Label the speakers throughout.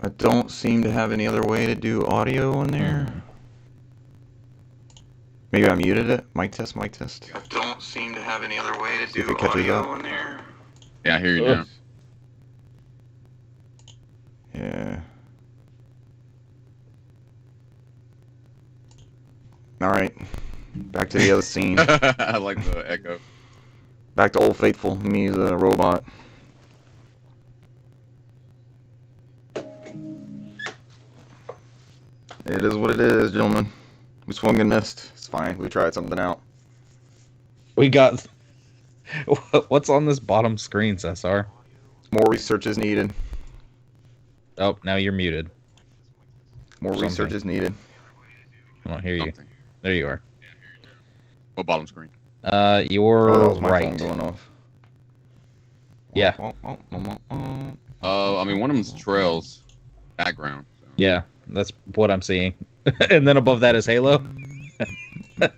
Speaker 1: I don't seem to have any other way to do audio in there. Maybe I muted it. Mic test, mic test. I don't seem to have any other way to do audio in there.
Speaker 2: Yeah, I hear you now.
Speaker 1: Yeah. Alright. Back to the other scene.
Speaker 2: I like the echo.
Speaker 1: Back to Old Faithful. Me, the robot. It is what it is, gentlemen. We swung and missed. It's fine. We tried something out.
Speaker 3: We got... What's on this bottom screen, Cesar?
Speaker 1: More research is needed.
Speaker 3: Oh, now you're muted.
Speaker 1: More research is needed.
Speaker 3: I don't hear you. There you are.
Speaker 2: What bottom screen?
Speaker 3: You're
Speaker 1: that was my
Speaker 3: right.
Speaker 1: phone going off.
Speaker 3: Yeah.
Speaker 2: I mean, one of them's trails background. So.
Speaker 3: Yeah, that's what I'm seeing. And then above that is Halo.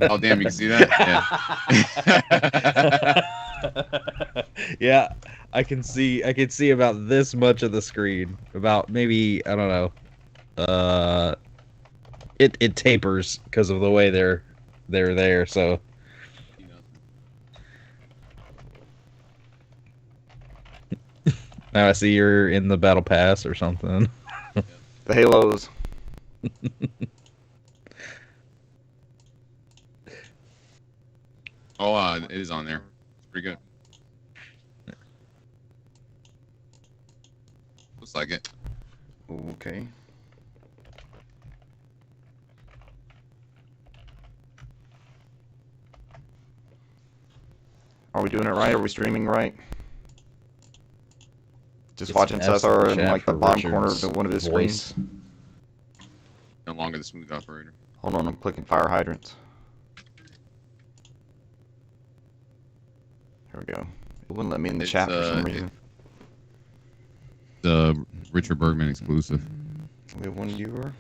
Speaker 2: Oh, damn, you can see that?
Speaker 3: Yeah. Yeah, I can see about this much of the screen. About maybe, I don't know. It tapers because of the way they're there, so now I see you're in the battle pass or something.
Speaker 1: The Halos.
Speaker 2: Oh, it is on there. It's pretty good. Looks like it.
Speaker 1: Okay. Are we doing it right? Are we streaming right? Just watching Cesar in like the bottom corner of one of his screens.
Speaker 2: No longer the smooth operator.
Speaker 1: Hold on, I'm clicking fire hydrants. Here we go. It wouldn't let me in the chat for some reason.
Speaker 2: The Richard Bergman exclusive.
Speaker 1: We have one viewer.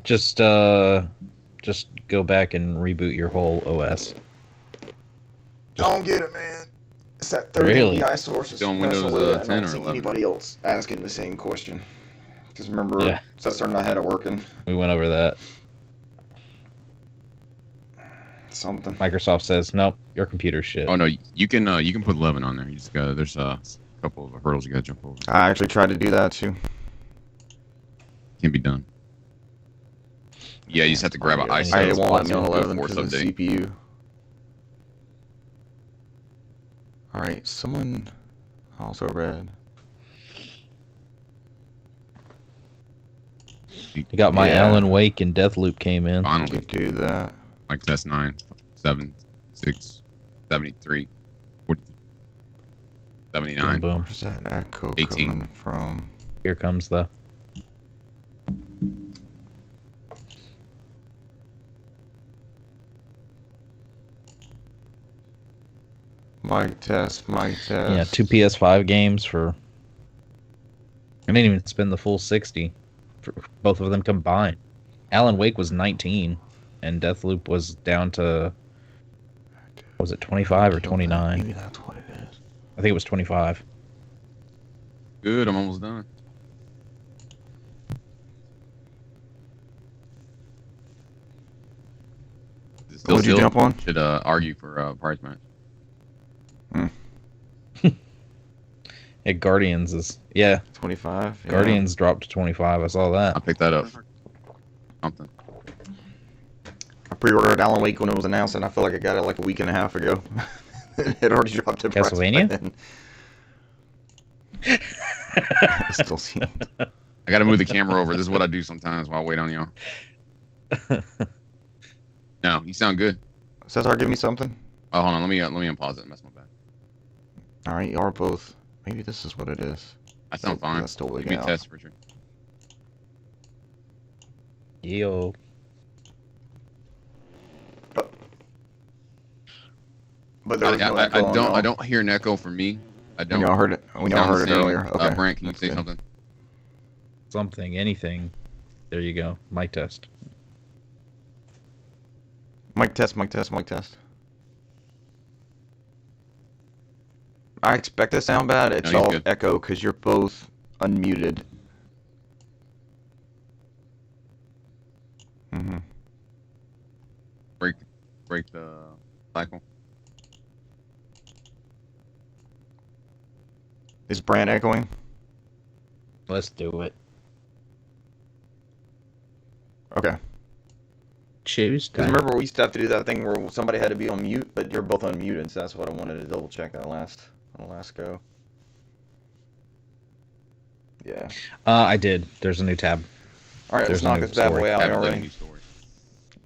Speaker 3: Just go back and reboot your whole OS.
Speaker 1: Don't get it, man. It's that third API source.
Speaker 2: It's on Windows 10 or 11.
Speaker 1: Anybody else asking the same question? Because remember, Cesar and I had it working.
Speaker 3: We went over that.
Speaker 1: Something.
Speaker 3: Microsoft says, nope, your computer's shit.
Speaker 2: Oh no, you can put 11 on there. You just got there's a couple of hurdles you gotta jump over.
Speaker 1: I actually tried to do that too.
Speaker 2: Can be done. Yeah, you just have to grab an ISO.
Speaker 1: I won't let me on 11 because of the CPU. Alright, someone also read.
Speaker 3: You got my Alan Wake and Deathloop came in.
Speaker 2: Finally.
Speaker 1: Do that.
Speaker 2: Like test 9, 7, 6, 73, 40, 79.
Speaker 3: Boom, boom.
Speaker 1: Where's that echo
Speaker 2: 18.
Speaker 1: coming from?
Speaker 3: Here comes the...
Speaker 1: Mic test, mic test.
Speaker 3: Yeah, 2 PS5 games for... I didn't even spend the full 60 for both of them combined. Alan Wake was 19, and Deathloop was down to... Was it 25 or 29?
Speaker 1: Maybe that's what it is.
Speaker 3: I think it was 25.
Speaker 2: Good, I'm almost done.
Speaker 1: What'd you jump on?
Speaker 2: Should argue for prize match.
Speaker 3: Yeah, Guardians is... Yeah.
Speaker 1: 25? Yeah.
Speaker 3: Guardians dropped to 25. I saw that.
Speaker 2: I picked that up. Something.
Speaker 1: I pre-ordered Alan Wake when it was announced, and I feel like I got it like a week and a half ago. It already dropped to
Speaker 3: Castlevania?
Speaker 1: I still see it.
Speaker 2: I gotta move the camera over. This is what I do sometimes while I wait on y'all. No, you sound good.
Speaker 1: Cesar, give me something.
Speaker 2: Oh, hold on. Let me unpause it and mess my back.
Speaker 1: All right, you are both. Maybe this is what it is.
Speaker 2: I sound fine.
Speaker 1: That's still
Speaker 2: Give me a test, Richard.
Speaker 3: Yo.
Speaker 1: But there was no echo
Speaker 2: I don't hear an echo from me. I don't.
Speaker 1: We all heard it. We all heard it earlier. Okay.
Speaker 2: Brant, can you say something?
Speaker 3: Something, anything. There you go. Mic test.
Speaker 1: Mic test, mic test, mic test. I expect to sound bad. It's all echo because you're both unmuted.
Speaker 2: break the cycle.
Speaker 1: Is Brand echoing?
Speaker 3: Let's do it.
Speaker 1: Okay.
Speaker 3: Tuesday.
Speaker 1: Because remember, we used to have to do that thing where somebody had to be on mute, but you're both unmuted, so that's what I wanted to double check on the last go. Yeah.
Speaker 3: I did. There's a new tab.
Speaker 1: All right, let's knock this bad boy out already.
Speaker 2: New story.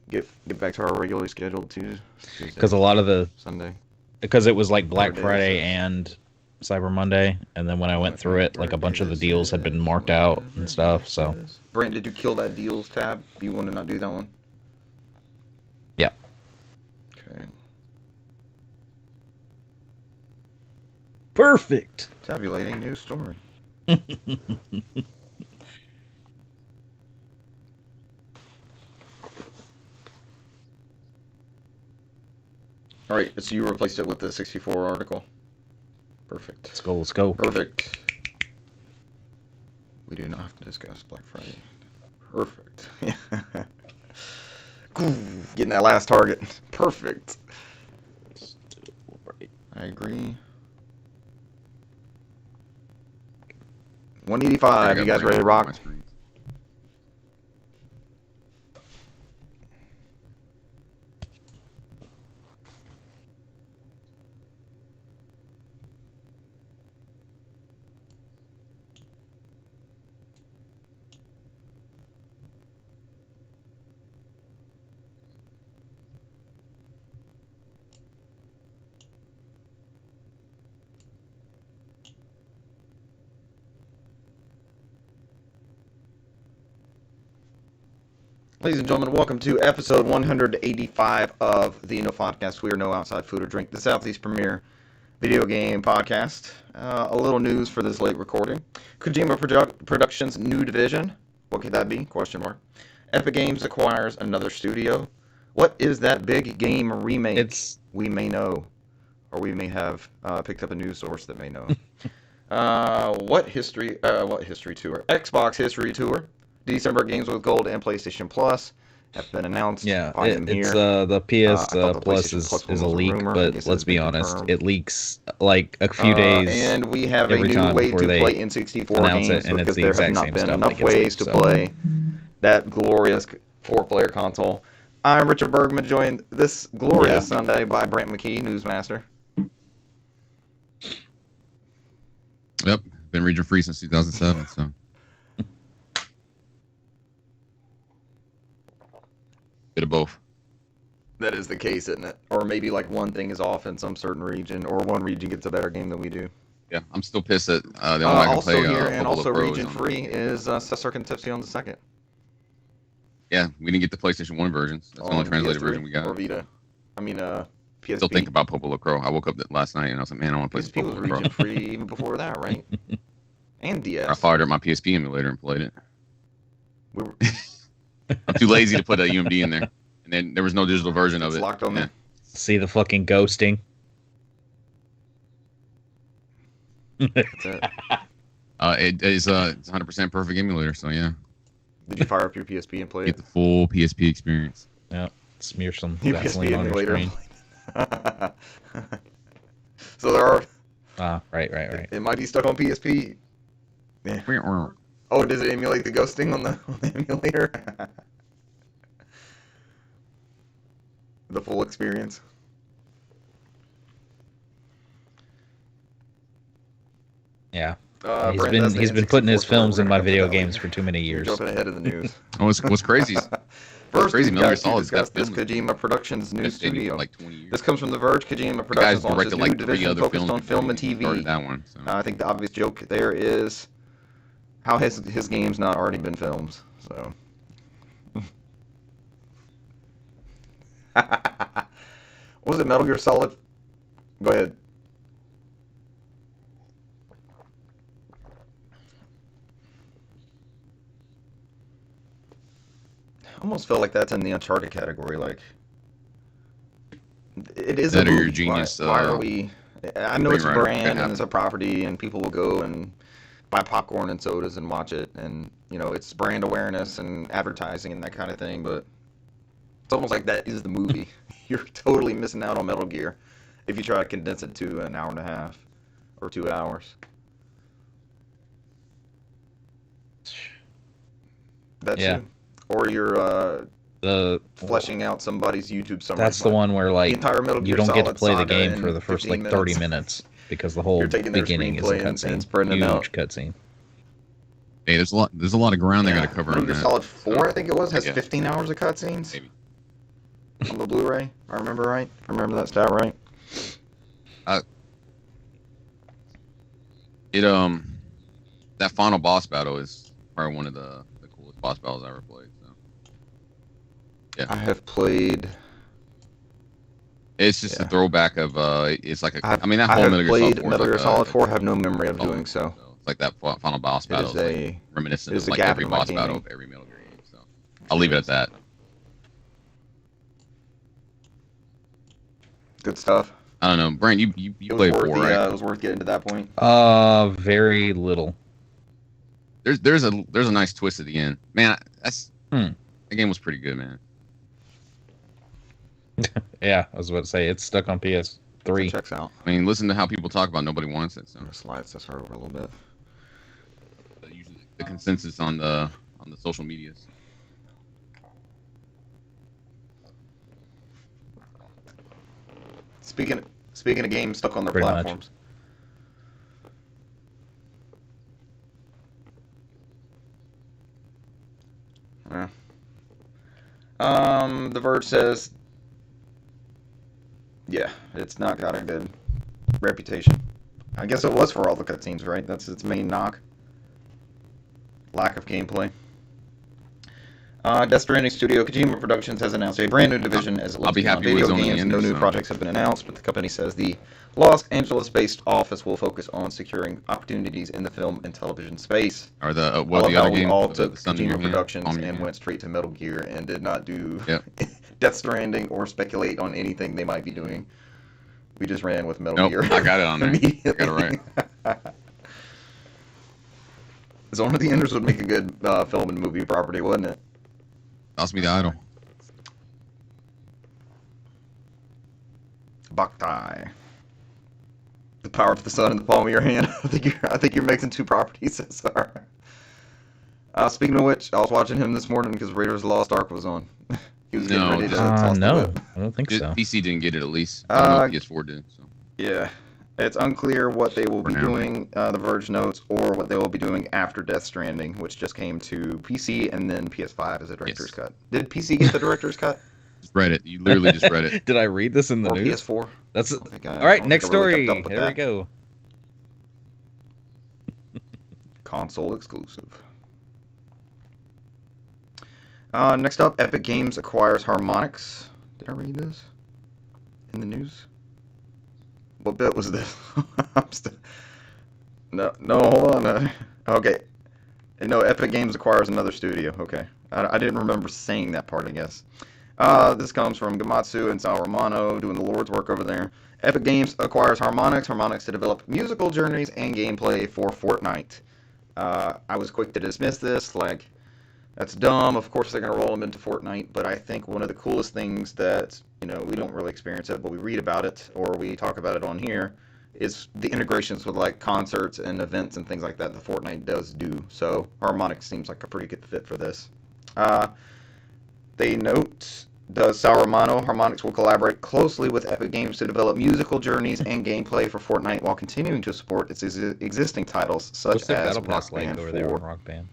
Speaker 1: Get back to our regularly scheduled Tuesday.
Speaker 3: Because a lot of the
Speaker 1: Sunday.
Speaker 3: Because it was like Black
Speaker 1: Friday,
Speaker 3: Friday
Speaker 1: so-
Speaker 3: and Cyber Monday, and then when I went through it, like a bunch of the deals had been marked out and stuff. So
Speaker 1: Brent, did you kill that deals tab? Do you want to not do that one?
Speaker 3: yeah.
Speaker 1: Okay.
Speaker 3: Perfect.
Speaker 1: Tabulating news story. All right, so you replaced it with the 64 article. Perfect.
Speaker 3: Let's go. Let's go.
Speaker 1: Perfect. We do not have to discuss Black Friday. Perfect. Getting that last target. Perfect. I agree. 185. You guys ready to rock? Ladies and gentlemen, welcome to episode 185 of the NOFODcast. We are no outside food or drink, the Southeast premier video game podcast. A little news for this late recording. Kojima Productions' new division. What could that be? Question mark. Epic Games acquires another studio. What is that big game remake? We may know, or we may have picked up a news source that may know. What history tour? Xbox history tour. December games with Gold and PlayStation Plus have been announced.
Speaker 3: Yeah,
Speaker 1: Find them
Speaker 3: it's
Speaker 1: here.
Speaker 3: the PS
Speaker 1: the
Speaker 3: Plus
Speaker 1: PlayStation Plus
Speaker 3: is a
Speaker 1: one was a
Speaker 3: leak,
Speaker 1: rumor. I
Speaker 3: but
Speaker 1: guess
Speaker 3: let's
Speaker 1: it's
Speaker 3: be
Speaker 1: been
Speaker 3: honest,
Speaker 1: confirmed.
Speaker 3: it leaks like a few days.
Speaker 1: And we have a
Speaker 3: every
Speaker 1: new
Speaker 3: time
Speaker 1: way to
Speaker 3: before they
Speaker 1: play N64
Speaker 3: announce
Speaker 1: games
Speaker 3: it, and it's
Speaker 1: because
Speaker 3: the
Speaker 1: there have
Speaker 3: exact
Speaker 1: not
Speaker 3: same
Speaker 1: been
Speaker 3: stuff
Speaker 1: enough
Speaker 3: that gets
Speaker 1: ways to play that glorious 4-player console. I'm Richard Bergman, joined this glorious Sunday by Brent McKee, Newsmaster.
Speaker 2: Yep, been region free since 2007. So bit of both.
Speaker 1: That is the case, isn't it? Or maybe like one thing is off in some certain region, or one region gets a better game than we do.
Speaker 2: Yeah, I'm still pissed that the only I can
Speaker 1: Also
Speaker 2: play
Speaker 1: here and
Speaker 2: Pablo
Speaker 1: also
Speaker 2: Pro
Speaker 1: region
Speaker 2: is on.
Speaker 1: free is Cesar Concepcion the second.
Speaker 2: Yeah, we didn't get the PlayStation 1 versions. That's the only translated
Speaker 1: PS3
Speaker 2: version we got.
Speaker 1: Or Vita. I mean, PSP.
Speaker 2: Still think about Popolo Crow. I woke up last night and I was like, man, I want to play this
Speaker 1: PSP was
Speaker 2: Popolo Crow.
Speaker 1: region free even before that, right? And DS.
Speaker 2: I fired up my PSP emulator and played it.
Speaker 1: We were,
Speaker 2: I'm too lazy to put a UMD in there. And then there was no digital version of
Speaker 1: it's
Speaker 2: it.
Speaker 1: locked on there.
Speaker 3: See the fucking ghosting.
Speaker 1: That's it.
Speaker 2: It is it's 100% perfect emulator, so yeah.
Speaker 1: Did you fire up your PSP and play
Speaker 2: Get
Speaker 1: it?
Speaker 2: the full PSP experience.
Speaker 3: Yeah, smear some
Speaker 1: Your
Speaker 3: Vaseline
Speaker 1: PSP
Speaker 3: on your
Speaker 1: emulator.
Speaker 3: screen.
Speaker 1: So there are.
Speaker 3: Right.
Speaker 1: It might be stuck on PSP. Yeah. Oh, does it emulate the ghosting on the emulator? The full experience.
Speaker 3: Yeah.
Speaker 1: Brent,
Speaker 3: He's been putting his films in my video games for too many
Speaker 1: You're
Speaker 3: years.
Speaker 1: jumping ahead of the news.
Speaker 2: What's crazy is
Speaker 1: First,
Speaker 2: crazy
Speaker 1: we've
Speaker 2: Metal
Speaker 1: got
Speaker 2: Gear
Speaker 1: to
Speaker 2: Solid
Speaker 1: discuss
Speaker 2: that
Speaker 1: this
Speaker 2: film is-
Speaker 1: Kojima Productions new
Speaker 2: that's dating
Speaker 1: studio.
Speaker 2: for like 20 years.
Speaker 1: This comes from The Verge. Kojima
Speaker 2: The
Speaker 1: Productions
Speaker 2: guys
Speaker 1: launches
Speaker 2: directed
Speaker 1: new
Speaker 2: like 3
Speaker 1: division
Speaker 2: other
Speaker 1: focused
Speaker 2: films
Speaker 1: on film and
Speaker 2: before he
Speaker 1: TV.
Speaker 2: started that one. So.
Speaker 1: I think the obvious joke there is how has his games not already been filmed? So. What was it, Metal Gear Solid? Go ahead. Almost felt like that's in the Uncharted category. Like, it is
Speaker 2: That
Speaker 1: a
Speaker 2: or
Speaker 1: movie.
Speaker 2: your genius,
Speaker 1: Why are we? I know it's a
Speaker 2: screenwriter.
Speaker 1: brand
Speaker 2: Yeah.
Speaker 1: and it's a property, and people will go and buy popcorn and sodas and watch it, and you know it's brand awareness and advertising and that kind of thing. But It's almost like that is the movie. You're totally missing out on Metal Gear if you try to condense it to an hour and a half or 2 hours. That's
Speaker 3: Yeah.
Speaker 1: it. Or you're
Speaker 3: The
Speaker 1: fleshing out somebody's YouTube summary.
Speaker 3: That's the one where like
Speaker 1: entire Metal
Speaker 3: you
Speaker 1: Gear
Speaker 3: don't get to
Speaker 1: Solid
Speaker 3: play the
Speaker 1: saga
Speaker 3: game
Speaker 1: in
Speaker 3: for the first
Speaker 1: 15
Speaker 3: like 30
Speaker 1: minutes.
Speaker 3: minutes because the whole
Speaker 1: You're taking their
Speaker 3: beginning is a
Speaker 1: screenplay and
Speaker 3: cutscene.
Speaker 1: spreading it out.
Speaker 3: Huge cutscene.
Speaker 2: Hey, there's a lot of ground they got to cover
Speaker 1: Metal
Speaker 2: in
Speaker 1: Gear
Speaker 2: that.
Speaker 1: Solid 4, I think it was, has
Speaker 2: Yeah.
Speaker 1: 15 hours of cutscenes
Speaker 2: Maybe.
Speaker 1: on the Blu-ray. I remember right. I remember that stat right.
Speaker 2: That final boss battle is probably one of the coolest boss battles I ever played. So
Speaker 1: I have played.
Speaker 2: it's just a throwback of it's like
Speaker 1: I
Speaker 2: mean that
Speaker 1: I
Speaker 2: whole
Speaker 1: have
Speaker 2: Metal Gear
Speaker 1: played
Speaker 2: Solid 4
Speaker 1: Metal
Speaker 2: is
Speaker 1: Gear
Speaker 2: like
Speaker 1: Solid 4. Have no memory of
Speaker 2: oh,
Speaker 1: doing so.
Speaker 2: It's like that final boss
Speaker 1: It
Speaker 2: battle
Speaker 1: is
Speaker 2: is like
Speaker 1: a
Speaker 2: reminiscent
Speaker 1: it is
Speaker 2: of
Speaker 1: a
Speaker 2: like
Speaker 1: gap
Speaker 2: every
Speaker 1: in my
Speaker 2: boss battle
Speaker 1: gaming.
Speaker 2: of every Metal Gear game. So I'll leave it at that.
Speaker 1: Good stuff.
Speaker 2: I don't know, Brent. You
Speaker 1: It was
Speaker 2: played
Speaker 1: worth
Speaker 2: 4, right?
Speaker 1: it was worth getting to that point.
Speaker 3: Very little.
Speaker 2: There's a nice twist at the end, man.
Speaker 3: Hmm.
Speaker 2: The game was pretty good, man.
Speaker 3: Yeah, I was about to say it's stuck on PS3.
Speaker 1: Checks out.
Speaker 2: I mean, listen to how people talk about it. Nobody wants it. So
Speaker 1: I'm gonna slide this over a little bit.
Speaker 2: usually the consensus on the social medias.
Speaker 1: Speaking of games stuck on their
Speaker 3: Pretty much.
Speaker 1: platforms. Yeah. The Verge says, yeah, it's not got a good reputation. I guess it was for all the cutscenes, right? That's its main knock. Lack of gameplay. Death Stranding Studio Kojima Productions has announced a brand new division as it
Speaker 2: I'll be
Speaker 1: looks
Speaker 2: happy
Speaker 1: on
Speaker 2: with
Speaker 1: video
Speaker 2: only
Speaker 1: games.
Speaker 2: the
Speaker 1: No
Speaker 2: end,
Speaker 1: new
Speaker 2: so.
Speaker 1: projects have been announced, but the company says the Los Angeles-based office will focus on securing opportunities in the film and television space.
Speaker 2: Or the
Speaker 1: I
Speaker 2: what
Speaker 1: love
Speaker 2: the
Speaker 1: how
Speaker 2: other
Speaker 1: we
Speaker 2: game?
Speaker 1: all
Speaker 2: The
Speaker 1: took
Speaker 2: Sun in Your
Speaker 1: Kojima
Speaker 2: Hand?
Speaker 1: Productions
Speaker 2: Palm in Your
Speaker 1: and
Speaker 2: Hand.
Speaker 1: went straight to Metal Gear and did not do
Speaker 2: Yep.
Speaker 1: Death Stranding or speculate on anything they might be doing. We just ran with Metal
Speaker 2: Nope,
Speaker 1: Gear.
Speaker 2: I got it on there.
Speaker 1: Immediately.
Speaker 2: I got it right.
Speaker 1: Zone of the Enders would make a good film and movie property, wouldn't it?
Speaker 2: Toss me the idol.
Speaker 1: Boktai. The power of the sun in the palm of your hand. I think you're mixing two properties. Sorry. Speaking of which, I was watching him this morning because Raiders of the Lost Ark was on. He was getting
Speaker 2: No,
Speaker 1: ready to toss the
Speaker 3: No,
Speaker 1: whip.
Speaker 3: I don't think so.
Speaker 2: PC didn't get it at least. I don't know if PS4 did. So.
Speaker 1: Yeah. It's unclear what they will be
Speaker 2: For now.
Speaker 1: doing, The Verge notes, or what they will be doing after Death Stranding, which just came to PC and then PS5 as a director's
Speaker 2: Yes.
Speaker 1: cut. Did PC get the director's cut?
Speaker 2: Just read it. You literally just read it.
Speaker 3: Did I read this in the
Speaker 1: Or
Speaker 3: news?
Speaker 1: PS4?
Speaker 3: That's
Speaker 1: I don't think I-
Speaker 3: all
Speaker 1: I
Speaker 3: right.
Speaker 1: don't
Speaker 3: Next
Speaker 1: think I really
Speaker 3: story.
Speaker 1: kept up with
Speaker 3: Here we
Speaker 1: that.
Speaker 3: go.
Speaker 1: Console exclusive. Next up, Epic Games acquires Harmonics. Did I read this in the news? What bit was this? No, hold on. Okay. No, Epic Games acquires another studio. Okay. I didn't remember saying that part, I guess. This comes from Gamatsu and Sal Romano doing the Lord's work over there. Epic Games acquires Harmonics to develop musical journeys and gameplay for Fortnite. I was quick to dismiss this, like, that's dumb. Of course they're going to roll them into Fortnite, but I think one of the coolest things that, we don't really experience it, but we read about it or we talk about it on here, is the integrations with, like, concerts and events and things like that Fortnite does do. So Harmonix seems like a pretty good fit for this. They note, does Sal Romano, Harmonix will collaborate closely with Epic Games to develop musical journeys and gameplay for Fortnite while continuing to support its existing titles, such
Speaker 3: What's their
Speaker 1: as
Speaker 3: battle
Speaker 1: Rock
Speaker 3: pass like
Speaker 1: Band
Speaker 3: over
Speaker 1: 4.
Speaker 3: there on Rock Band?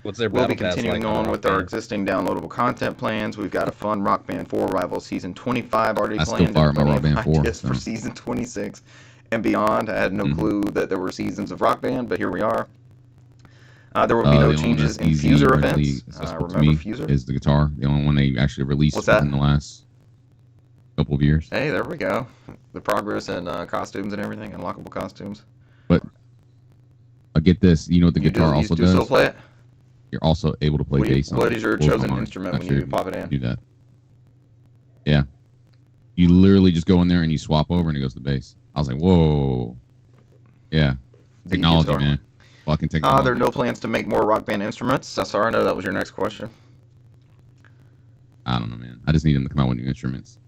Speaker 3: What's their
Speaker 1: We'll
Speaker 3: battle
Speaker 1: be
Speaker 3: pass
Speaker 1: continuing
Speaker 3: like
Speaker 1: on
Speaker 3: Rock
Speaker 1: with our
Speaker 3: Band?
Speaker 1: existing downloadable content plans. We've got a fun Rock Band 4 Rival Season 25 already
Speaker 2: I still
Speaker 1: planned.
Speaker 2: fire my
Speaker 1: Plenty
Speaker 2: Rock
Speaker 1: of
Speaker 2: Band 4,
Speaker 1: ideas for
Speaker 2: so.
Speaker 1: Season 26 and beyond. I had no clue that there were seasons of Rock Band, but here we are. There will be no
Speaker 2: The only
Speaker 1: changes
Speaker 2: that's
Speaker 1: in
Speaker 2: easy,
Speaker 1: Fuser
Speaker 2: readily
Speaker 1: events.
Speaker 2: accessible to
Speaker 1: Remember
Speaker 2: me
Speaker 1: Fuser?
Speaker 2: is the guitar. The only one they actually released
Speaker 1: What's that?
Speaker 2: in the last couple of years.
Speaker 1: Hey, there we go. The progress in costumes and everything, unlockable costumes.
Speaker 2: But get this, you know what the
Speaker 1: You
Speaker 2: guitar
Speaker 1: do,
Speaker 2: also
Speaker 1: you do still
Speaker 2: does?
Speaker 1: play it?
Speaker 2: You're also able to play bass on it.
Speaker 1: What is your
Speaker 2: Both
Speaker 1: chosen
Speaker 2: on it.
Speaker 1: instrument
Speaker 2: Not
Speaker 1: when
Speaker 2: sure
Speaker 1: you
Speaker 2: if
Speaker 1: pop it in?
Speaker 2: do that. Yeah. You literally just go in there and you swap over and it goes to bass. I was like, whoa. Yeah.
Speaker 1: The
Speaker 2: Technology,
Speaker 1: guitar.
Speaker 2: man. Fucking technology.
Speaker 1: There are no plans to make more Rock Band instruments. Sorry, I know that was your next question.
Speaker 2: I don't know, man. I just need them to come out with new instruments.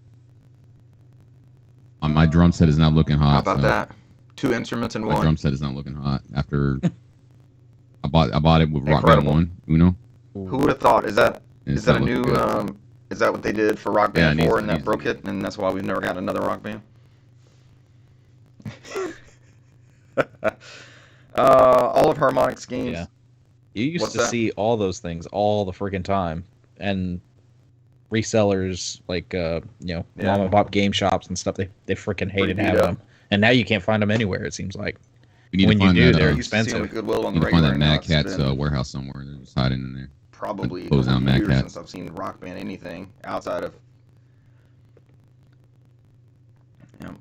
Speaker 2: My drum set is not looking hot.
Speaker 1: How about that? 2 instruments in
Speaker 2: My
Speaker 1: one.
Speaker 2: drum set is not looking hot after I bought it with Rock Band
Speaker 1: Incredible.
Speaker 2: 1 Uno.
Speaker 1: Who would have thought? Is that
Speaker 2: It's
Speaker 1: a
Speaker 2: not
Speaker 1: new?
Speaker 2: looking good.
Speaker 1: Is that what they did for Rock Band
Speaker 2: Yeah, it
Speaker 1: 4
Speaker 2: needs-
Speaker 1: and
Speaker 2: it
Speaker 1: that
Speaker 2: needs
Speaker 1: broke
Speaker 2: to
Speaker 1: it, and that's why we've never got another Rock Band? All of Harmonics games.
Speaker 3: Yeah. You used
Speaker 1: What's
Speaker 3: to
Speaker 1: that?
Speaker 3: see all those things all the freaking time, and resellers like
Speaker 1: Yeah.
Speaker 3: mom and pop game shops and stuff. They freaking hated
Speaker 1: beat
Speaker 3: having
Speaker 1: up.
Speaker 3: them, and now you can't find them anywhere. It seems like
Speaker 2: We need
Speaker 3: when
Speaker 2: to
Speaker 3: you
Speaker 2: find
Speaker 3: do,
Speaker 2: that.
Speaker 3: they're
Speaker 1: I used to see them
Speaker 3: expensive.
Speaker 1: at Goodwill on
Speaker 2: Need
Speaker 1: the
Speaker 2: to find
Speaker 1: regular.
Speaker 2: that
Speaker 1: and now
Speaker 2: Mad
Speaker 1: it's
Speaker 2: Cat's
Speaker 1: been
Speaker 2: warehouse somewhere. They're just hiding in there.
Speaker 1: probably
Speaker 2: close down Mad
Speaker 1: years
Speaker 2: Cats.
Speaker 1: since I've seen Rock Band anything outside of. Yeah.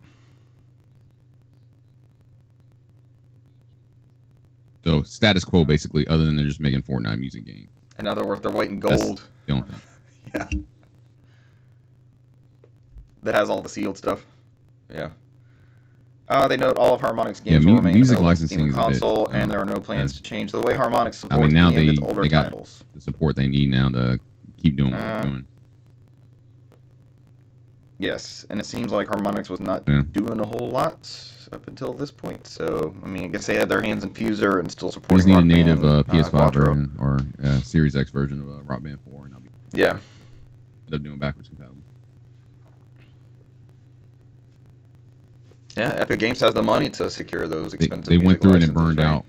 Speaker 2: So status quo, basically, other than they're just making Fortnite music game.
Speaker 1: In other words, they're waiting
Speaker 2: That's
Speaker 1: gold.
Speaker 2: the only thing.
Speaker 1: Yeah. That has all the sealed stuff. Yeah. They note all of Harmonix games will remain
Speaker 2: music
Speaker 1: available on
Speaker 2: licensing
Speaker 1: Steam
Speaker 2: is a bit,
Speaker 1: console, and there are no plans to change the way Harmonix supports
Speaker 2: I mean, now
Speaker 1: its
Speaker 2: they
Speaker 1: older
Speaker 2: got
Speaker 1: titles.
Speaker 2: the support they need now to keep doing what they're doing.
Speaker 1: Yes, and it seems like Harmonix was not
Speaker 2: Yeah.
Speaker 1: doing a whole lot up until this point. So, I mean, I guess they had their hands in Fuser and still
Speaker 2: We
Speaker 1: supporting
Speaker 2: just need a
Speaker 1: Rock
Speaker 2: native
Speaker 1: Band,
Speaker 2: PS5
Speaker 1: Quattro.
Speaker 2: version or Series X version of Rock Band 4, and I'll be
Speaker 1: Yeah.
Speaker 2: end up doing backwards compatible.
Speaker 1: Yeah, Epic Games has the money to secure those expensive
Speaker 2: They went
Speaker 1: music
Speaker 2: through it and
Speaker 1: licenses,
Speaker 2: burned
Speaker 1: right?
Speaker 2: out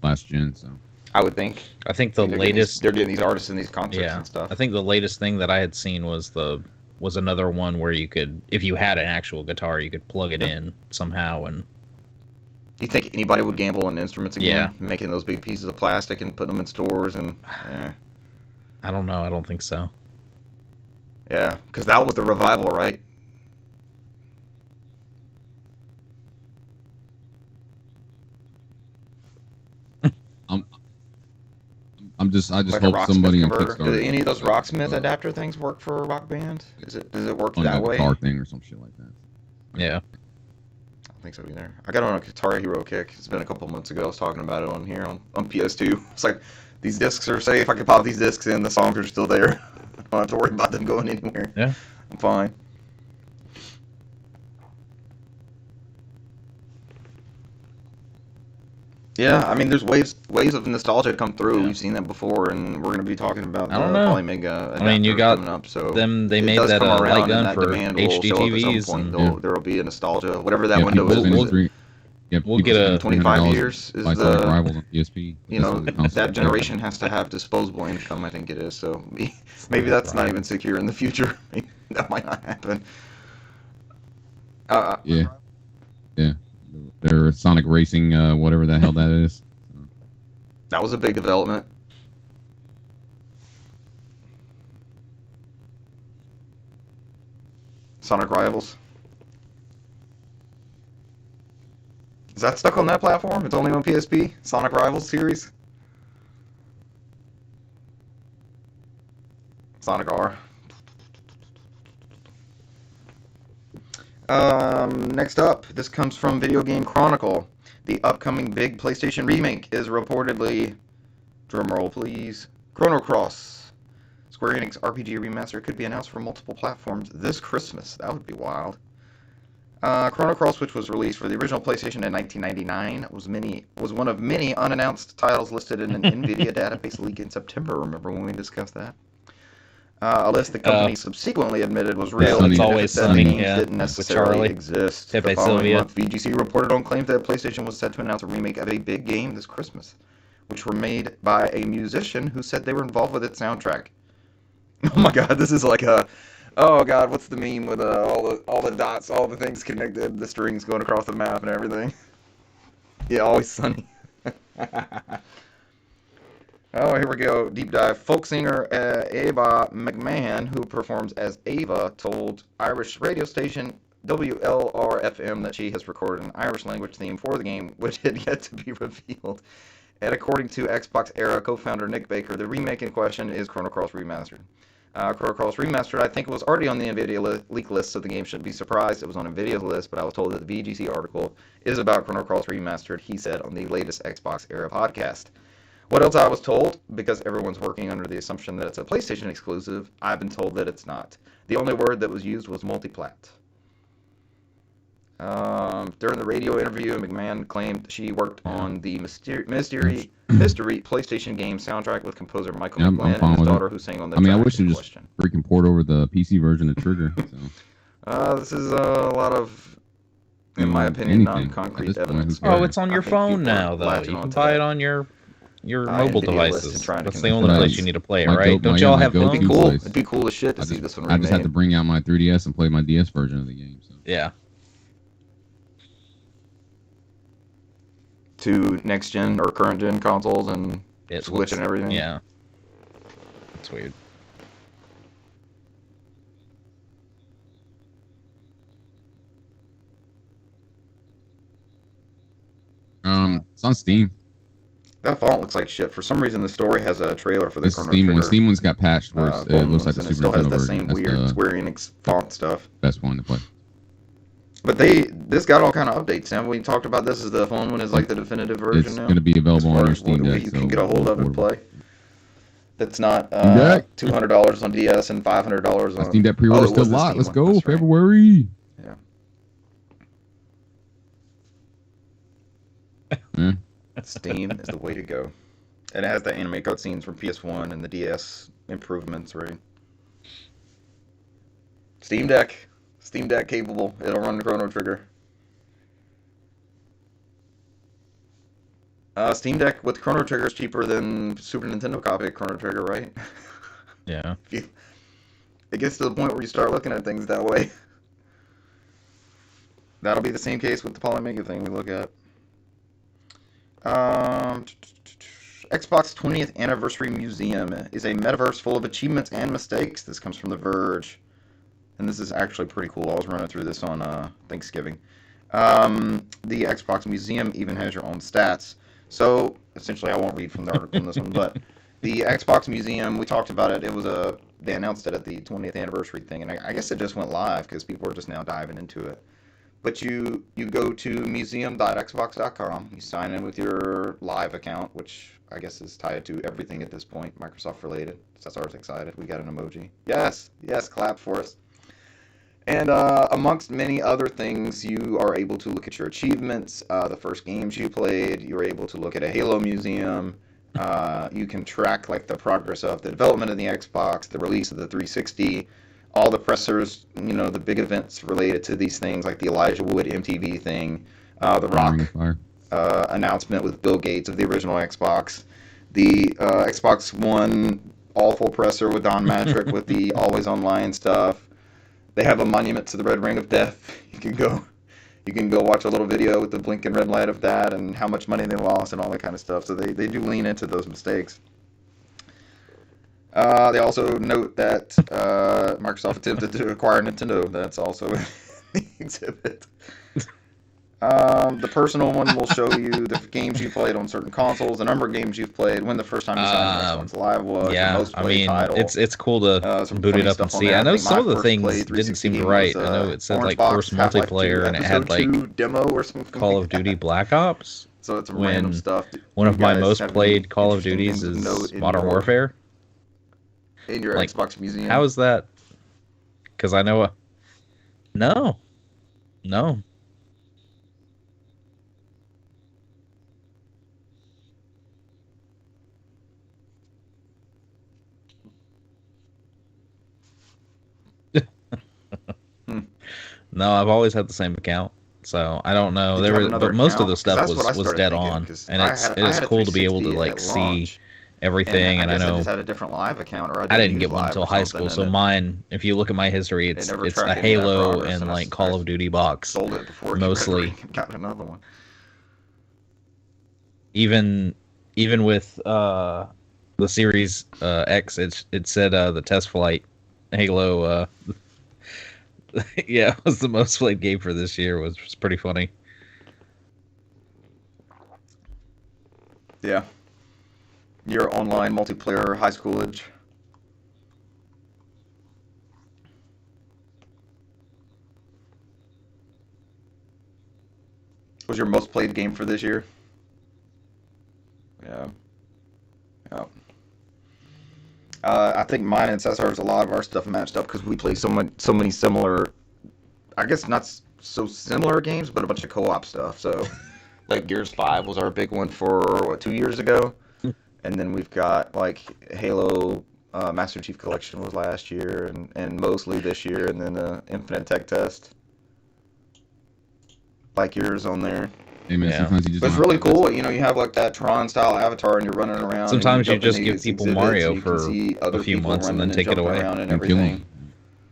Speaker 2: last gen, so
Speaker 1: I would think.
Speaker 3: I think the
Speaker 1: They're
Speaker 3: latest
Speaker 1: getting these artists in these concerts
Speaker 3: Yeah,
Speaker 1: and stuff.
Speaker 3: I think the latest thing that I had seen was another one where you could, if you had an actual guitar, you could plug it in somehow, and
Speaker 1: Do you think anybody would gamble on instruments again?
Speaker 3: Yeah.
Speaker 1: Making those big pieces of plastic and putting them in stores and
Speaker 3: I don't know. I don't think so.
Speaker 1: yeah, because that was the revival, right?
Speaker 2: I just
Speaker 1: Like a
Speaker 2: hope
Speaker 1: Rocksmith
Speaker 2: somebody on
Speaker 1: converter. Do
Speaker 2: Kickstarter
Speaker 1: any of those Rocksmith adapter things work for Rock Band? Does it work
Speaker 2: on
Speaker 1: that
Speaker 2: a
Speaker 1: way?
Speaker 2: guitar thing or some shit like that.
Speaker 3: Yeah.
Speaker 1: I don't think so either. I got on a Guitar Hero kick. It's been a couple months ago. I was talking about it on here on PS2. It's like these discs are safe. I can pop these discs in. The songs are still there. I don't have to worry about them going anywhere.
Speaker 3: Yeah.
Speaker 1: I'm fine. Yeah, I mean, there's waves of nostalgia come through.
Speaker 3: Yeah.
Speaker 1: We've seen that before, and we're going to be talking about
Speaker 3: I don't know.
Speaker 1: probably Mega.
Speaker 3: I mean, you got
Speaker 1: coming up, so
Speaker 3: They
Speaker 1: it
Speaker 3: made
Speaker 1: does
Speaker 3: that
Speaker 1: come around,
Speaker 3: light
Speaker 1: and
Speaker 3: gun
Speaker 1: that
Speaker 3: for
Speaker 1: demand will show up at some
Speaker 3: HDTVs,
Speaker 1: point.
Speaker 3: and
Speaker 1: There will be a nostalgia, whatever that
Speaker 2: Yeah,
Speaker 1: window
Speaker 2: people
Speaker 1: is.
Speaker 2: spend
Speaker 3: We'll
Speaker 2: people
Speaker 3: get
Speaker 2: spend
Speaker 3: a
Speaker 1: 25
Speaker 2: $300
Speaker 1: years is
Speaker 2: buy Sonic
Speaker 1: the-
Speaker 2: Rivals on PSP.
Speaker 1: You know,
Speaker 2: This is a console.
Speaker 1: that generation has to have disposable income. I think it is. So maybe that's not even secure in the future. Maybe that might not happen.
Speaker 2: Yeah. Their Sonic Racing, whatever the hell that is.
Speaker 1: That was a big development. Sonic Rivals. Is that stuck on that platform? It's only on PSP? Sonic Rivals series? Sonic R. Next up, this comes from Video Game Chronicle. The upcoming big PlayStation remake is reportedly, drumroll please, Chrono Cross. Square Enix RPG remaster could be announced for multiple platforms this Christmas. That would be wild. Chrono Cross, which was released for the original PlayStation in 1999, was one of many unannounced titles listed in an NVIDIA database leak in September. Remember when we discussed that? A list the company subsequently admitted was real.
Speaker 2: Sunny. It's
Speaker 3: always
Speaker 1: that
Speaker 3: sunny,
Speaker 1: names
Speaker 3: yeah,
Speaker 1: didn't
Speaker 3: with
Speaker 1: necessarily
Speaker 3: Charlie.
Speaker 1: exist.
Speaker 3: Pepe
Speaker 1: The following
Speaker 3: Sylvia.
Speaker 1: month, VGC reported on claims that PlayStation was set to announce a remake of a big game this Christmas, which were made by a musician who said they were involved with its soundtrack. Oh my God, this is like a, oh God, what's the meme with all the dots, all the things connected, the strings going across the map and everything? Yeah, always sunny. Oh, here we go. Deep dive. Folk singer Ava McMahon, who performs as Ava, told Irish radio station WLRFM that she has recorded an Irish language theme for the game, which had yet to be revealed. And according to Xbox Era co-founder Nick Baker, the remake in question is Chrono Cross Remastered. Chrono Cross Remastered, I think, was already on the NVIDIA leak list, so the game shouldn't be surprised it was on NVIDIA's list, but I was told that the VGC article is about Chrono Cross Remastered, he said on the latest Xbox Era podcast. What else I was told, because everyone's working under the assumption that it's a PlayStation exclusive, I've been told that it's not. The only word that was used was multi-plat. During the radio interview, McMahon claimed she worked on the mystery PlayStation game soundtrack with composer Michael
Speaker 2: Yeah,
Speaker 1: McGlynn and his daughter, who sang on the
Speaker 2: I mean, I
Speaker 1: track
Speaker 2: wish
Speaker 1: in
Speaker 2: it just
Speaker 1: question.
Speaker 2: freaking poured over the PC version of Trigger. So.
Speaker 1: This is a lot of, in my opinion, non-concrete evidence.
Speaker 3: Oh, it's on your phone
Speaker 1: people are
Speaker 3: now, though.
Speaker 1: latching
Speaker 3: You can
Speaker 1: onto
Speaker 3: buy
Speaker 1: that.
Speaker 3: it on your mobile
Speaker 1: NVIDIA list
Speaker 3: devices.
Speaker 1: and trying to
Speaker 3: That's the
Speaker 1: convince
Speaker 3: only
Speaker 2: them.
Speaker 3: place you need to play it,
Speaker 2: My
Speaker 3: right?
Speaker 2: go-
Speaker 3: Don't
Speaker 2: my-
Speaker 3: y'all
Speaker 2: yeah, my
Speaker 3: have
Speaker 2: go-to
Speaker 1: It'd be
Speaker 3: phones?
Speaker 1: cool.
Speaker 2: place.
Speaker 1: It'd be cool as shit to see this one
Speaker 2: I just had to
Speaker 1: remade.
Speaker 2: bring out my 3DS and play my DS version of the game. So.
Speaker 3: Yeah.
Speaker 1: To next gen or current gen consoles and
Speaker 3: It
Speaker 1: Switch
Speaker 3: looks,
Speaker 1: and everything.
Speaker 3: Yeah. It's weird.
Speaker 2: It's on Steam.
Speaker 1: That font looks like shit. For some reason, the story has a trailer for the
Speaker 2: This
Speaker 1: Chrono
Speaker 2: Steam one.
Speaker 1: Trigger.
Speaker 2: Steam one's got patched where it looks like the
Speaker 1: and it
Speaker 2: Super
Speaker 1: still has
Speaker 2: Nintendo
Speaker 1: that
Speaker 2: version.
Speaker 1: same
Speaker 2: That's
Speaker 1: weird
Speaker 2: the
Speaker 1: Square Enix font stuff.
Speaker 2: best one to play.
Speaker 1: But this got all kind of updates. Sam, we talked about this as the phone one is like the definitive version
Speaker 2: It's
Speaker 1: now.
Speaker 2: going to be available on your
Speaker 1: As far as
Speaker 2: Steam
Speaker 1: what
Speaker 2: Deck.
Speaker 1: you
Speaker 2: So
Speaker 1: can get a hold of and play. That's not
Speaker 2: Deck.
Speaker 1: $200 on DS and $500
Speaker 2: My
Speaker 1: on.
Speaker 2: Steam Deck pre-order
Speaker 1: it
Speaker 2: still
Speaker 1: was the
Speaker 2: lot.
Speaker 1: Steam
Speaker 2: Let's
Speaker 1: one.
Speaker 2: go,
Speaker 1: That's right.
Speaker 2: February.
Speaker 1: Yeah. Steam is the way to go. And it has the anime cutscenes from PS1 and the DS improvements, right? Steam Deck capable. It'll run the Chrono Trigger. Steam Deck with Chrono Trigger is cheaper than Super Nintendo copy of Chrono Trigger, right?
Speaker 3: Yeah.
Speaker 1: It gets to the point where you start looking at things that way. That'll be the same case with the Polymega thing we look at. Xbox 20th Anniversary Museum is a metaverse full of achievements and mistakes. This comes from The Verge. And this is actually pretty cool. I was running through this on Thanksgiving. The Xbox Museum even has your own stats. So, essentially, I won't read from the article in this one, but the Xbox Museum, we talked about it. They announced it at the 20th anniversary thing, and I guess it just went live because people are just now diving into it. But you go to museum.xbox.com, you sign in with your live account, which I guess is tied to everything at this point, Microsoft related. Cesar's excited. We got an emoji. Yes, clap for us. And amongst many other things, you are able to look at your achievements, the first games you played. You're able to look at a Halo museum. You can track like the progress of the development of the Xbox, the release of the 360, all the pressers, the big events related to these things, like the Elijah Wood MTV thing, the Rock announcement with Bill Gates of the original Xbox, the Xbox One awful presser with Don Matrick with the always online stuff. They have a monument to the Red Ring of Death. You can go watch a little video with the blinking red light of that and how much money they lost and all that kind of stuff. So they do lean into those mistakes. They also note that Microsoft attempted to acquire Nintendo. That's also in the exhibit. The personal one will show you the games you played on certain consoles, the number of games you've played, when the first time you signed Xbox Live was, the most played title.
Speaker 3: it's cool to boot it up and see. I know some of the things didn't seem right. I know it said like first multiplayer, and it had like
Speaker 1: demo or something.
Speaker 3: Call of Duty Black Ops.
Speaker 1: So it's random stuff.
Speaker 3: One of my most played Call of Duties is Modern Warfare.
Speaker 1: In your Xbox Museum.
Speaker 3: How is that? Because I know No. No, I've always had the same account, so I don't know. But most of the stuff was dead on, and it's cool to be able to like see everything. And I know
Speaker 1: I just had a different live account, or
Speaker 3: I didn't get one until high school. So mine, if you look at my history, it's a Halo and like Call of Duty box.
Speaker 1: Sold it before
Speaker 3: mostly.
Speaker 1: Got another one.
Speaker 3: Even with the Series X, it said the test flight Halo. Yeah, it was the most played game for this year. Was pretty funny.
Speaker 1: Yeah. Your online multiplayer high schoolage. Was your most played game for this year? Yeah. Yeah. I think mine and Cesar's a lot of our stuff matched up because we play so many similar, I guess not so similar games, but a bunch of co-op stuff. So, like Gears 5 was our big one for, 2 years ago? And then we've got, like, Halo Master Chief Collection was last year, and mostly this year, and then Infinite Tech Test. Like yours on there.
Speaker 2: Hey man,
Speaker 3: Yeah.
Speaker 2: sometimes you just
Speaker 1: But it's
Speaker 2: don't
Speaker 1: really
Speaker 2: have to
Speaker 1: cool,
Speaker 2: invest.
Speaker 1: you know, you have like that Tron-style avatar and you're running around.
Speaker 3: Sometimes
Speaker 1: and
Speaker 3: you just
Speaker 1: jump into
Speaker 3: give
Speaker 1: these
Speaker 3: people
Speaker 1: exhibits,
Speaker 3: Mario
Speaker 1: you can
Speaker 3: for
Speaker 1: see other
Speaker 3: a few
Speaker 1: people
Speaker 3: months and
Speaker 1: running
Speaker 3: then take it
Speaker 1: jumping
Speaker 3: away.
Speaker 1: around and
Speaker 2: And kill 'em.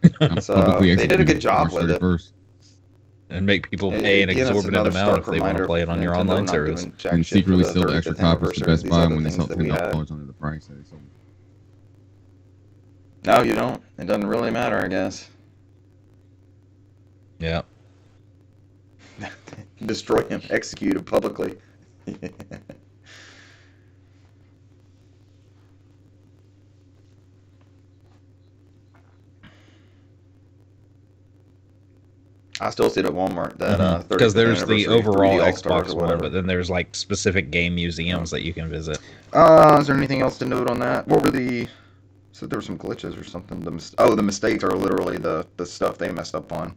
Speaker 1: everything.
Speaker 2: I'm publicly
Speaker 1: They did a good
Speaker 2: executed
Speaker 1: job
Speaker 2: March
Speaker 1: with it.
Speaker 2: 31st.
Speaker 3: And make people
Speaker 1: It-
Speaker 3: pay an
Speaker 1: again, it's
Speaker 3: exorbitant
Speaker 1: another
Speaker 3: amount if
Speaker 1: stark
Speaker 3: they want to
Speaker 1: reminder
Speaker 3: play it on your
Speaker 1: Nintendo
Speaker 3: online
Speaker 1: not
Speaker 3: service.
Speaker 1: doing jack
Speaker 2: And
Speaker 1: shit for
Speaker 2: secretly
Speaker 1: the
Speaker 2: sold the extra
Speaker 1: 35th
Speaker 2: copies to
Speaker 1: anniversary of
Speaker 2: Best
Speaker 1: these
Speaker 2: Buy
Speaker 1: other
Speaker 2: when they
Speaker 1: things
Speaker 2: sold
Speaker 1: that we had.
Speaker 2: $10 under the price that they sold.
Speaker 1: No, you don't. It doesn't really matter, I guess.
Speaker 3: Yeah.
Speaker 1: Destroy him, execute him publicly. I still see it at Walmart that 35th
Speaker 3: Because there's the
Speaker 1: anniversary
Speaker 3: overall
Speaker 1: 3D All-Stars
Speaker 3: Xbox
Speaker 1: or
Speaker 3: one,
Speaker 1: whatever.
Speaker 3: but then there's like specific game museums that you can visit.
Speaker 1: Is there anything else to note on that? What were the? So there were some glitches or something. The mistakes are literally the stuff they messed up on.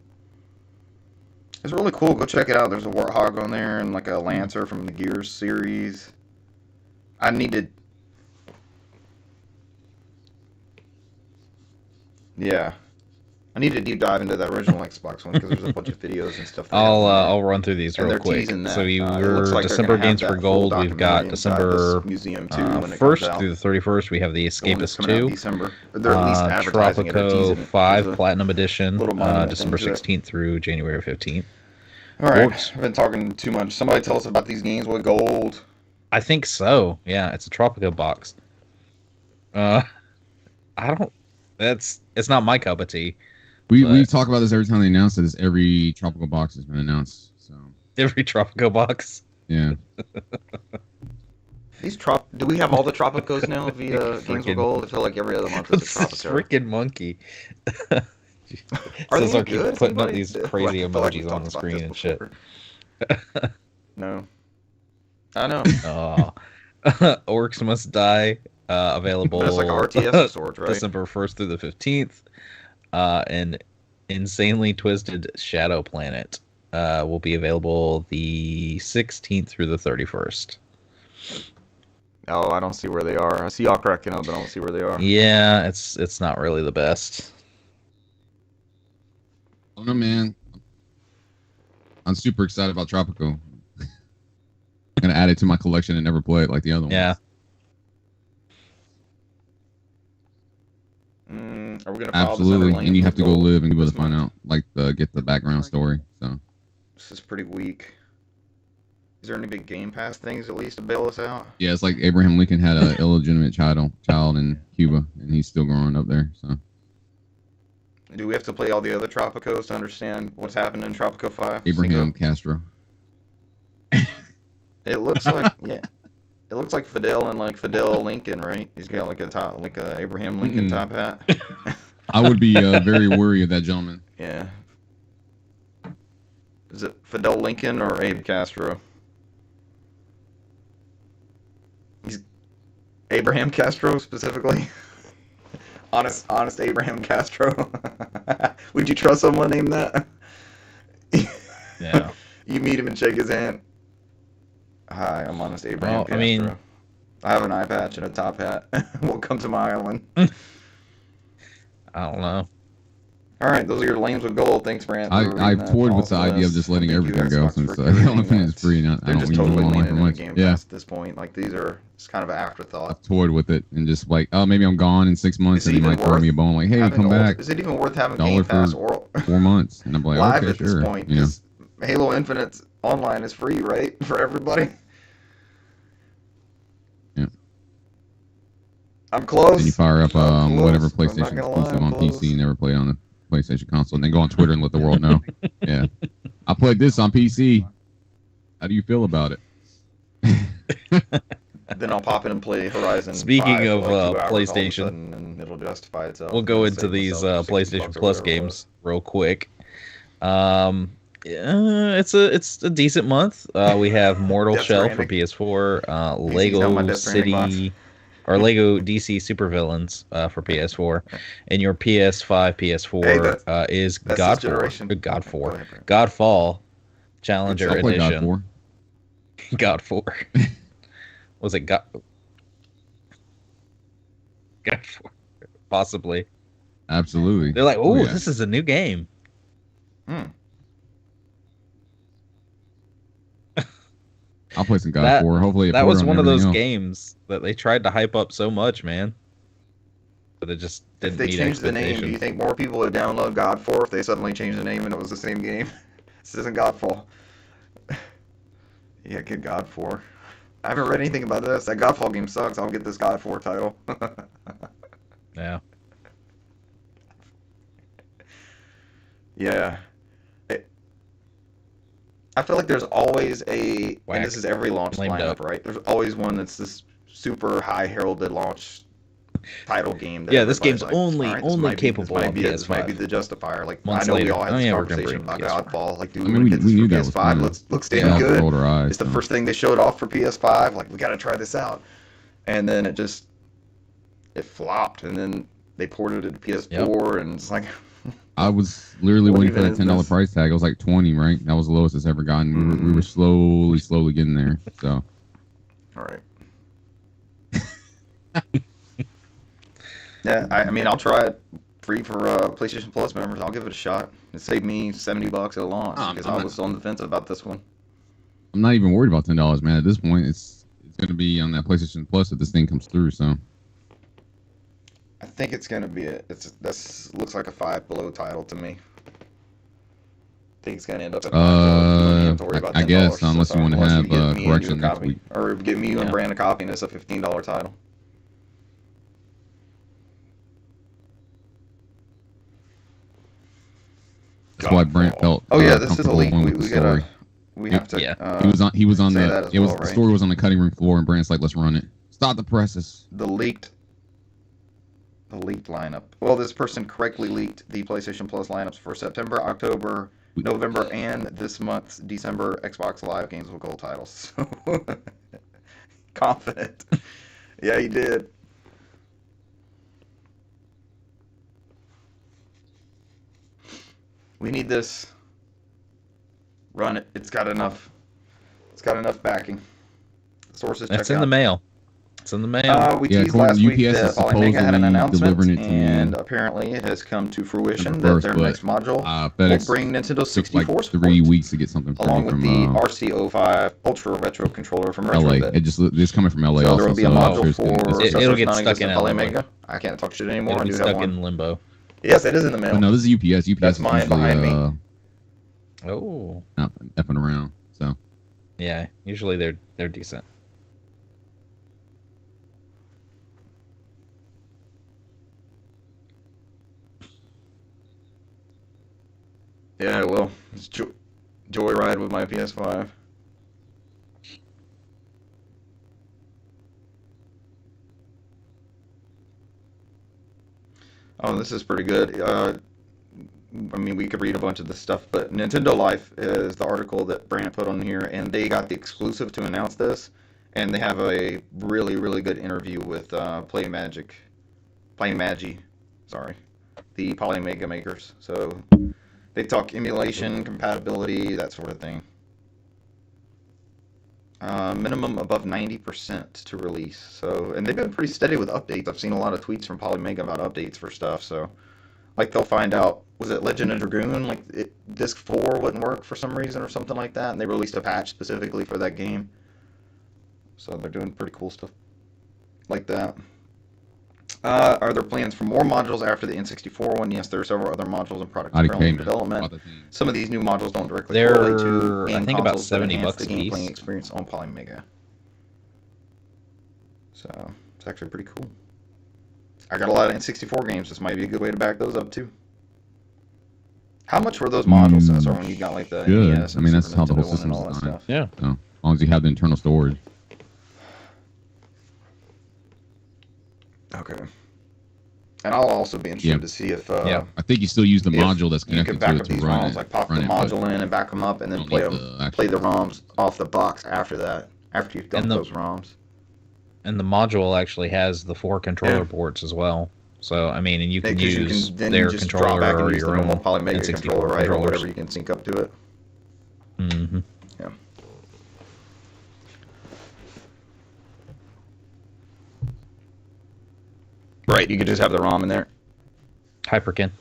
Speaker 1: It's really cool. Go check it out. There's a Warthog on there and like a Lancer from the Gears series. I needed. Yeah. I need to deep dive into that original Xbox one because there's a bunch of videos and stuff.
Speaker 3: I'll run through these
Speaker 1: And
Speaker 3: real
Speaker 1: they're
Speaker 3: quick.
Speaker 1: teasing that.
Speaker 3: So
Speaker 1: It looks
Speaker 3: we're
Speaker 1: like they're
Speaker 3: December
Speaker 1: gonna have
Speaker 3: games for
Speaker 1: that full
Speaker 3: gold. We've got
Speaker 1: documentary inside
Speaker 3: December
Speaker 1: this museum too when it
Speaker 3: 1st
Speaker 1: comes out.
Speaker 3: through the 31st. We have the
Speaker 1: The one that's
Speaker 3: Escapist
Speaker 1: coming out in
Speaker 3: 2.
Speaker 1: December. Or they're at least advertising it or teasing
Speaker 3: Tropico
Speaker 1: it.
Speaker 3: 5
Speaker 1: There's a
Speaker 3: Platinum Edition,
Speaker 1: little monument
Speaker 3: December
Speaker 1: thing to it.
Speaker 3: 16th through January 15th.
Speaker 1: All right,
Speaker 3: Orcs.
Speaker 1: I've been talking too much. Somebody tell us about these games with gold.
Speaker 3: I think so. Yeah, it's a Tropico box. I don't. It's not my cup of tea.
Speaker 2: We
Speaker 3: But-
Speaker 2: talk about this every time they announce it. Is every tropical box has been announced. So
Speaker 3: Every Tropico box.
Speaker 2: yeah,
Speaker 1: Do we have all the Tropicos now via Games with
Speaker 3: Freaking-
Speaker 1: Gold? I feel like every other month is a
Speaker 3: This
Speaker 1: Tropico.
Speaker 3: freaking monkey.
Speaker 1: Are
Speaker 3: Cesar
Speaker 1: they
Speaker 3: keeps
Speaker 1: good?
Speaker 3: putting up
Speaker 1: Somebody-
Speaker 3: these
Speaker 1: I
Speaker 3: crazy
Speaker 1: feel like we
Speaker 3: emojis on
Speaker 1: talked
Speaker 3: the
Speaker 1: about
Speaker 3: screen
Speaker 1: this
Speaker 3: and shit.
Speaker 1: before. No. I know.
Speaker 3: Oh. Orcs Must Die. Available
Speaker 1: That's like RTS of sorts, right?
Speaker 3: December 1st through the 15th. And Insanely Twisted Shadow Planet will be available the 16th through the 31st.
Speaker 1: Oh, I don't see where they are. I see y'all cracking up, but I don't see where they are.
Speaker 3: Yeah, it's not really the best.
Speaker 2: I don't know, man. I'm super excited about Tropico. I'm gonna add it to my collection and never play it like the other
Speaker 3: Yeah.
Speaker 2: ones.
Speaker 1: Are we gonna follow this other
Speaker 2: Absolutely,
Speaker 1: lane
Speaker 2: and you
Speaker 1: with
Speaker 2: have to go
Speaker 1: gold
Speaker 2: live and be able
Speaker 1: this
Speaker 2: to find
Speaker 1: month?
Speaker 2: out, get the background story. So
Speaker 1: This is pretty weak. Is there any big Game Pass things at least to bail us out?
Speaker 2: yeah, it's like Abraham Lincoln had an illegitimate child in Cuba, and he's still growing up there. So
Speaker 1: Do we have to play all the other Tropicos to understand what's happening in Tropico 5?
Speaker 2: Abraham Castro.
Speaker 1: It looks like it looks like Fidel and like Fidel Lincoln, right? He's got like a Abraham Lincoln
Speaker 2: Mm-mm.
Speaker 1: top hat.
Speaker 2: I would be very wary of that gentleman.
Speaker 1: Yeah. Is it Fidel Lincoln or Abe Castro? He's Abraham Castro specifically. Honest Abraham Castro. Would you trust someone named that?
Speaker 3: Yeah.
Speaker 1: You meet him and shake his hand. Hi, I'm Honest Abraham
Speaker 3: Well,
Speaker 1: Castro.
Speaker 3: I mean-
Speaker 1: I have an eye patch and a top hat. Welcome to my island.
Speaker 3: I don't know.
Speaker 1: All right, those are your lanes with gold. Thanks, Brant. for reading
Speaker 2: I've
Speaker 1: that.
Speaker 2: toyed with the
Speaker 1: Awesome
Speaker 2: idea of
Speaker 1: list.
Speaker 2: just letting
Speaker 1: Thank you,
Speaker 2: everything go
Speaker 1: Xbox,
Speaker 2: since
Speaker 1: for
Speaker 2: the
Speaker 1: curating
Speaker 2: elephant is
Speaker 1: that.
Speaker 2: free, and I
Speaker 1: They're
Speaker 2: don't
Speaker 1: just
Speaker 2: use
Speaker 1: totally
Speaker 2: online
Speaker 1: leaning
Speaker 2: for
Speaker 1: into
Speaker 2: much.
Speaker 1: Game
Speaker 2: Yeah,
Speaker 1: Pass at this point. Like these are it's kind of an afterthought.
Speaker 2: I've toyed with it and just like, oh, maybe I'm gone in 6 months,
Speaker 1: Is it
Speaker 2: and he
Speaker 1: even
Speaker 2: might throw
Speaker 1: worth
Speaker 2: me a bone like, hey,
Speaker 1: Having
Speaker 2: come
Speaker 1: gold-
Speaker 2: back,
Speaker 1: Is it even worth having
Speaker 2: $1
Speaker 1: Game Pass
Speaker 2: for
Speaker 1: or
Speaker 2: 4 months, and I'm like,
Speaker 1: live
Speaker 2: okay,
Speaker 1: at this
Speaker 2: sure,
Speaker 1: point?
Speaker 2: you know.
Speaker 1: 'Cause Halo Infinite online is free, right, for everybody.
Speaker 2: Yeah.
Speaker 1: I'm close.
Speaker 2: Then you fire up
Speaker 1: I'm
Speaker 2: whatever
Speaker 1: close. I'm not
Speaker 2: PlayStation
Speaker 1: gonna lie,
Speaker 2: exclusive
Speaker 1: I'm
Speaker 2: on
Speaker 1: close.
Speaker 2: PC, never played on the PlayStation console, and then go on Twitter and let the world know. Yeah, I played this on PC. How do you feel about it?
Speaker 1: Then I'll pop in and play Horizon.
Speaker 3: Speaking
Speaker 1: 5
Speaker 3: of,
Speaker 1: for like 2 hours all of a
Speaker 3: PlayStation,
Speaker 1: sudden, and it'll justify itself.
Speaker 3: We'll go
Speaker 1: and
Speaker 3: into
Speaker 1: save
Speaker 3: these
Speaker 1: myself $60
Speaker 3: PlayStation
Speaker 1: or
Speaker 3: Plus
Speaker 1: whatever it was.
Speaker 3: games real quick. It's a decent month. We have Mortal
Speaker 1: Death
Speaker 3: Shell for
Speaker 1: Stranding.
Speaker 3: PS4,
Speaker 1: down my
Speaker 3: Lego
Speaker 1: Death Stranding
Speaker 3: City or Lego DC Supervillains for PS4, and your PS5, PS4 is
Speaker 1: that's this generation.
Speaker 3: Godfall Challenger
Speaker 2: I'll play
Speaker 3: Edition.
Speaker 2: God 4.
Speaker 3: God 4. Was it God 4? Possibly.
Speaker 2: Absolutely.
Speaker 3: They're like, oh, this is a new game.
Speaker 2: I'll play some God 4. Hopefully,
Speaker 3: that was one of those games that they tried to hype up so much, man. But it just didn't.
Speaker 1: If they changed the name, do you think more people would download God 4 if they suddenly changed the name and it was the same game? This isn't Godfall. Yeah, get God 4. I haven't read anything about this. That Godfall game sucks. I'll get this God 4 title.
Speaker 3: Yeah.
Speaker 1: Yeah. I feel like there's always and this is every launch lineup, right? There's always one that's this super high heralded launch title game.
Speaker 3: Yeah, this game's only capable of PS5.
Speaker 1: This might be the justifier. Like,
Speaker 3: months
Speaker 1: I know
Speaker 3: later.
Speaker 1: we all had this conversation about Godfall. Like, dude,
Speaker 2: I mean,
Speaker 1: we get this
Speaker 2: knew
Speaker 1: for
Speaker 2: that was
Speaker 1: PS5. Looks damn good. It's the
Speaker 2: so.
Speaker 1: first thing they showed off for PS5. Like, we got to try this out. And then it flopped. And then they ported it to PS4, and it's like...
Speaker 2: I was literally waiting for that $10 price tag. It was like 20, right? That was the lowest it's ever gotten. We were slowly getting there. So,
Speaker 1: all right. Yeah, I mean, I'll try it free for PlayStation Plus members. I'll give it a shot. It saved me $70 at launch because I was on the fence about this one.
Speaker 2: I'm not even worried about $10, man. At this point, it's going to be on that PlayStation Plus if this thing comes through. So.
Speaker 1: I think it's gonna be this looks like a Five Below title to me. I think it's gonna end up at
Speaker 2: I guess unless you want to have correction next week,
Speaker 1: or give me and Brand a copy, and it's a $15 title.
Speaker 2: That's why Brant felt.
Speaker 1: Oh yeah, this is a leak. We have to.
Speaker 2: Yeah. He was on the. It was the story was on the cutting room floor, and Brant's like, "Let's run it. Stop the presses."
Speaker 1: The leaked lineup. Well, this person correctly leaked the PlayStation Plus lineups for September, October, November, and this month's December Xbox Live games with gold titles. So confident. Yeah, he did. We need this. Run it. It's got enough backing. Sources.
Speaker 3: That's in the mail. It's in the mail.
Speaker 1: We teased last week that Polymega had an announcement, and apparently it has come to fruition that their next module will bring Nintendo 64
Speaker 2: like
Speaker 1: support,
Speaker 2: 3 weeks to get something
Speaker 1: along with
Speaker 2: from
Speaker 1: the RC05 Ultra Retro controller from
Speaker 2: LA.
Speaker 1: Retrobit.
Speaker 2: It's coming from LA.
Speaker 1: So
Speaker 2: also,
Speaker 1: there will be a module for
Speaker 3: it'll get stuck in
Speaker 1: Polymega. I can't talk shit anymore.
Speaker 3: It'll be stuck in limbo.
Speaker 1: Yes, it is in the mail.
Speaker 2: But no, this is UPS. UPS
Speaker 1: That's
Speaker 2: is
Speaker 1: mine
Speaker 2: usually,
Speaker 1: behind me.
Speaker 2: Not effing around. So.
Speaker 3: Yeah, usually they're decent.
Speaker 1: Yeah, well, it's joyride with my PS5. Oh, this is pretty good. I mean, we could read a bunch of this stuff, but Nintendo Life is the article that Brant put on here, and they got the exclusive to announce this, and they have a really, really good interview with PlayMagi, the Polymega makers. So they talk emulation, compatibility, that sort of thing. Minimum above 90% to release. So, and they've been pretty steady with updates. I've seen a lot of tweets from Polymega about updates for stuff. So, like they'll find out, was it Legend of Dragoon? Like Disc 4 wouldn't work for some reason or something like that, and they released a patch specifically for that game. So they're doing pretty cool stuff like that. Are there plans for more modules after the N64 one? Yes, there are several other modules and products currently in development. Some of these new modules don't directly correlate to
Speaker 3: I think about $70
Speaker 1: the
Speaker 3: a
Speaker 1: game
Speaker 3: piece.
Speaker 1: playing experience on Polymega. So it's actually pretty cool. I got a lot of N64 games. This might be a good way to back those up too. How much were those modules, Sensor, when you got like the NES?
Speaker 2: I mean, that's how the whole system's designed.
Speaker 3: Yeah.
Speaker 2: So, as long as you have the internal storage.
Speaker 1: Okay. And I'll also be interested to see if
Speaker 2: I think you still use the module that's connected to it to run
Speaker 1: ROMs,
Speaker 2: it.
Speaker 1: like pop the module in and back them up, and then play the ROMs off the box after that. After you've dumped those ROMs.
Speaker 3: And the module actually has the 4 controller ports as well. So, I mean, and you can use
Speaker 1: then
Speaker 3: their
Speaker 1: just drop
Speaker 3: controller
Speaker 1: back and
Speaker 3: or
Speaker 1: use the
Speaker 3: your
Speaker 1: normal
Speaker 3: own
Speaker 1: Polymega
Speaker 3: N64
Speaker 1: controller, right? Or
Speaker 3: controllers.
Speaker 1: whatever you can sync up to it.
Speaker 3: Mm-hmm.
Speaker 1: Yeah. Right, you could just have the ROM in there.
Speaker 3: Hyperkin.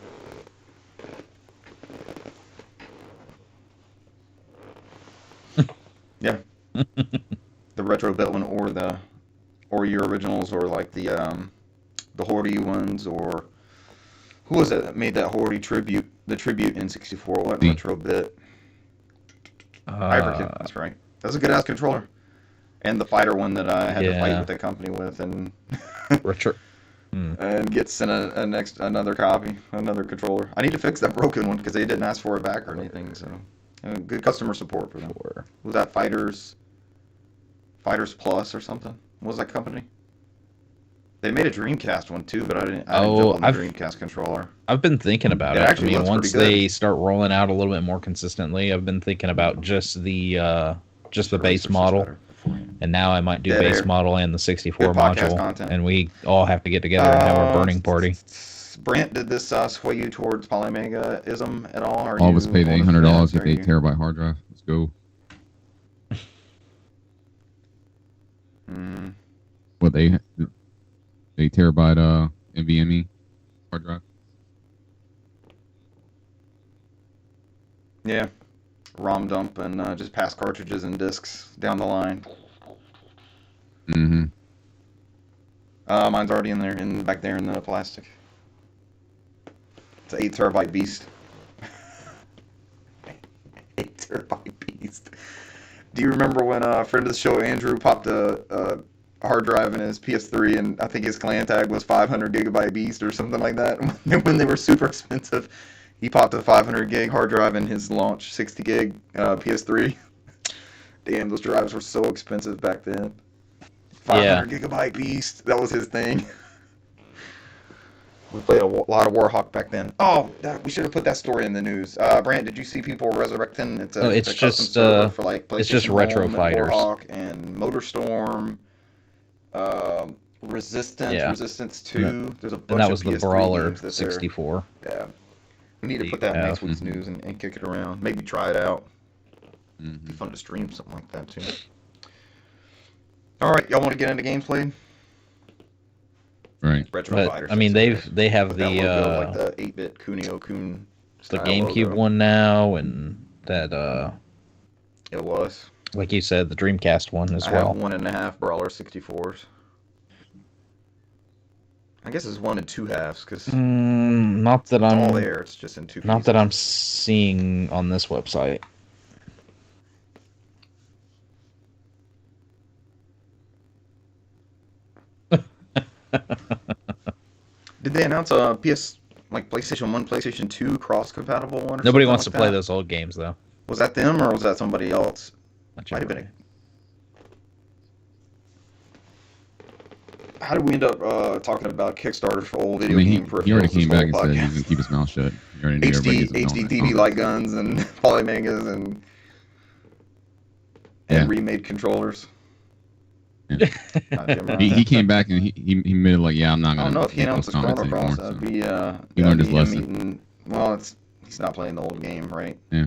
Speaker 1: Yeah. The retro bit one, or your originals, or like the Horty ones, or who was it that made that Horty tribute? The tribute N64. What retro bit? Hyperkin. That's right. That's a good ass controller. And the fighter one that I had to fight with the company with, and
Speaker 3: retro.
Speaker 1: And get sent another copy, another controller. I need to fix that broken one because they didn't ask for it back or anything. So, good customer support for them. Was that Fighters Plus or something? What was that company? They made a Dreamcast one too, but I didn't build the Dreamcast controller.
Speaker 3: I've been thinking about it. I mean, once they start rolling out a little bit more consistently, I've been thinking about just the base model. And now I might do base model and the 64 module, content. And we all have to get together and have our burning party.
Speaker 1: Brant, did this sway you towards Polymega-ism at all?
Speaker 2: All of us paid $800 with 8 terabyte hard drive. Let's go. What, 8 terabyte NVMe hard drive?
Speaker 1: Yeah. ROM dump and just pass cartridges and discs down the line.
Speaker 2: Mm-hmm.
Speaker 1: Mine's already in there, back there in the plastic. It's an 8 terabyte beast. 8 terabyte beast. Do you remember when a friend of the show, Andrew, popped a hard drive in his PS3, and I think his clan tag was 500 gigabyte beast or something like that? When they were super expensive, he popped a 500 gig hard drive in his launch 60 gig PS3. Damn, those drives were so expensive back then. 500 gigabyte beast. That was his thing. We played a lot of Warhawk back then. Oh, we should have put that story in the news. Brant, did you see people resurrecting? It's just for like PlayStation,
Speaker 3: it's just retro fighters.
Speaker 1: Warhawk and MotorStorm, Resistance 2. There's a bunch
Speaker 3: and that was
Speaker 1: of
Speaker 3: the Brawler 64.
Speaker 1: Yeah. We need to put that in next week's news and kick it around. Maybe try it out. It'd be fun to stream something like that too. All right, y'all want to get into games played?
Speaker 2: Right.
Speaker 1: Retro fighters.
Speaker 3: I mean, they have the
Speaker 1: like the 8-bit Kunio-kun.
Speaker 3: The GameCube one now, and that
Speaker 1: it was,
Speaker 3: like you said, the Dreamcast one as
Speaker 1: I
Speaker 3: well.
Speaker 1: have 1.5 Brawler 64s. I guess it's 1 2/2 because
Speaker 3: not that I'm
Speaker 1: all there. It's just in 2 pieces.
Speaker 3: Not that I'm seeing on this website.
Speaker 1: Did they announce a PlayStation 1, PlayStation 2 cross-compatible one?
Speaker 3: Nobody wants to play those old games, though.
Speaker 1: Was that them, or was that somebody else? Might have been. How did we end up talking about Kickstarter for old video game peripherals?
Speaker 2: He already came back and said he can keep his mouth shut. He already knew
Speaker 1: HD TV light guns and Polymegas and remade controleries.
Speaker 2: Yeah. He came back and he admitted, like, yeah, I'm not going to.
Speaker 1: I don't know if he announced the Chrono Cross. That'd be
Speaker 2: he learned his lesson.
Speaker 1: Well, he's not playing the old game, right?
Speaker 2: Yeah.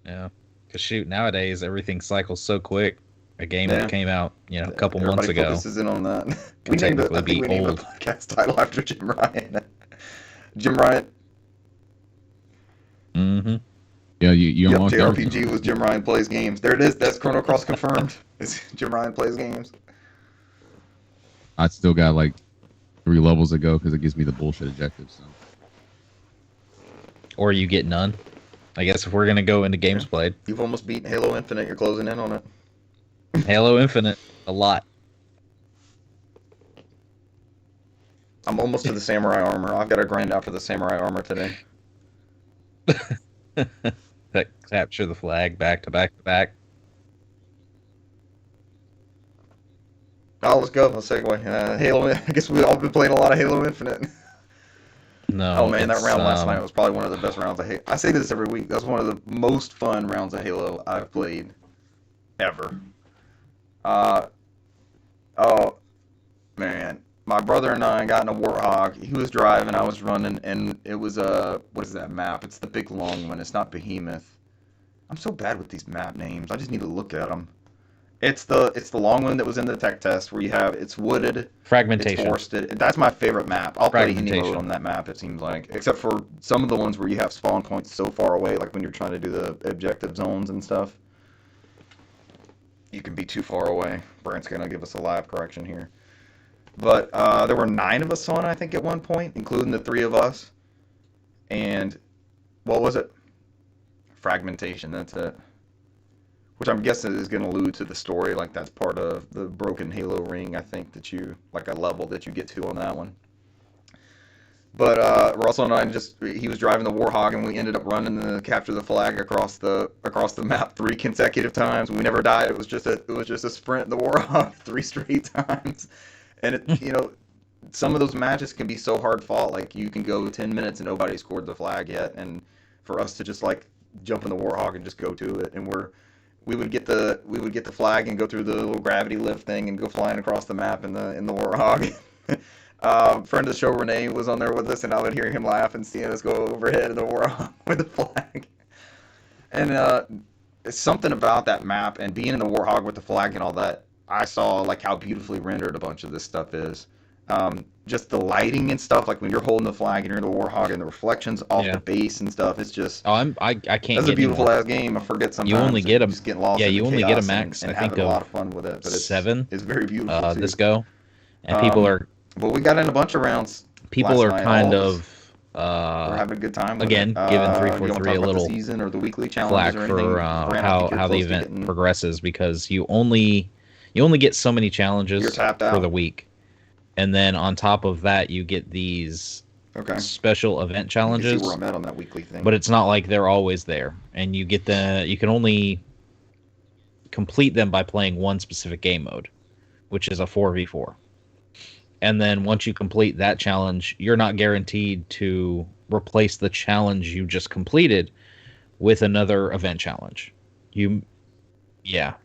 Speaker 3: Yeah. Because shoot, nowadays everything cycles so quick. A game that came out, a couple months ago.
Speaker 1: Focuses in on that. We named a podcast title after Jim Ryan. Jim Ryan.
Speaker 3: Mm-hmm.
Speaker 2: Yeah, you unlocked
Speaker 1: JRPG was Jim Ryan Plays Games. There it is. That's Chrono Cross confirmed. It's Jim Ryan Plays Games.
Speaker 2: I still got like 3 levels to go because it gives me the bullshit objectives. So.
Speaker 3: Or you get none. I guess if we're gonna go into games played.
Speaker 1: You've almost beaten Halo Infinite. You're closing in on it.
Speaker 3: Halo Infinite, a lot.
Speaker 1: I'm almost to the samurai armor. I've got to grind out for the samurai armor today.
Speaker 3: That capture the flag back to back to back.
Speaker 1: Oh, let's go. Let's segue. Halo. I guess we've all been playing a lot of Halo Infinite.
Speaker 3: No.
Speaker 1: Oh man, that round last night was probably one of the best rounds of Halo. I say this every week. That's one of the most fun rounds of Halo I've played ever. Oh man, my brother and I got in a Warthog. He was driving, I was running, and it was what is that map? It's the big long one. It's not Behemoth. I'm so bad with these map names. I just need to look at them. It's the long one that was in the tech test where it's wooded, it's
Speaker 3: Fragmentation.
Speaker 1: forested. That's my favorite map. I'll play any mode
Speaker 3: Fragmentation.
Speaker 1: on that map, it seems like, except for some of the ones where you have spawn points so far away, like when you're trying to do the objective zones and stuff. You can be too far away. Brent's gonna give us a live correction here. But there were 9 of us on, I think, at one point, including the 3 of us. And what was it? Fragmentation. That's it. Which I'm guessing is going to allude to the story, like that's part of the broken Halo ring, I think, like a level that you get to on that one. But Russell and I he was driving the Warhog, and we ended up running to capture the flag across the map 3 consecutive times. We never died. It was just a sprint in the Warhog 3 straight times. And some of those matches can be so hard fought. Like you can go 10 minutes and nobody scored the flag yet, and for us to just like jump in the Warhog and just go to it, and we would get the flag and go through the little gravity lift thing and go flying across the map in the Warhog. Friend of the show Renee was on there with us, and I would hear him laugh and seeing us go overhead in the Warhog with the flag. And it's something about that map and being in the Warhog with the flag and all that. I saw like how beautifully rendered a bunch of this stuff is. Just the lighting and stuff, like when you're holding the flag and you're in the Warhog and the reflections off the base and stuff, it's just...
Speaker 3: Oh, I can't.
Speaker 1: That's a beautiful ass game. I forget sometimes.
Speaker 3: You only get
Speaker 1: just getting lost.
Speaker 3: Yeah,
Speaker 1: in
Speaker 3: you
Speaker 1: the
Speaker 3: only get a
Speaker 1: chaos
Speaker 3: max.
Speaker 1: and
Speaker 3: I think
Speaker 1: having a
Speaker 3: of
Speaker 1: lot of fun with it. But
Speaker 3: 7.
Speaker 1: It's very beautiful. Too.
Speaker 3: This go, and people are.
Speaker 1: But we got in a bunch of rounds.
Speaker 3: People are
Speaker 1: night,
Speaker 3: kind
Speaker 1: of.
Speaker 3: We're
Speaker 1: having a good time.
Speaker 3: Again, giving 343 a little
Speaker 1: season or the weekly
Speaker 3: flack for how the event progresses, because you only get so many challenges for the week, and then on top of that you get these special event challenges.
Speaker 1: You can see where I'm at on that weekly thing.
Speaker 3: But it's not like they're always there, and you can only complete them by playing one specific game mode, which is a 4v4. And then once you complete that challenge, you're not guaranteed to replace the challenge you just completed with another event challenge. You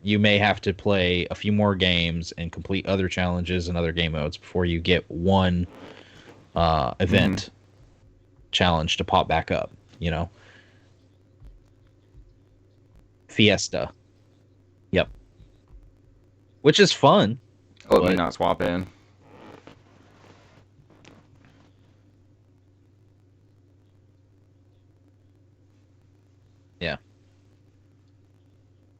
Speaker 3: may have to play a few more games and complete other challenges and other game modes before you get one event challenge to pop back up, Fiesta. Yep. Which is fun.
Speaker 1: Oh, let me not swap in.
Speaker 3: Yeah.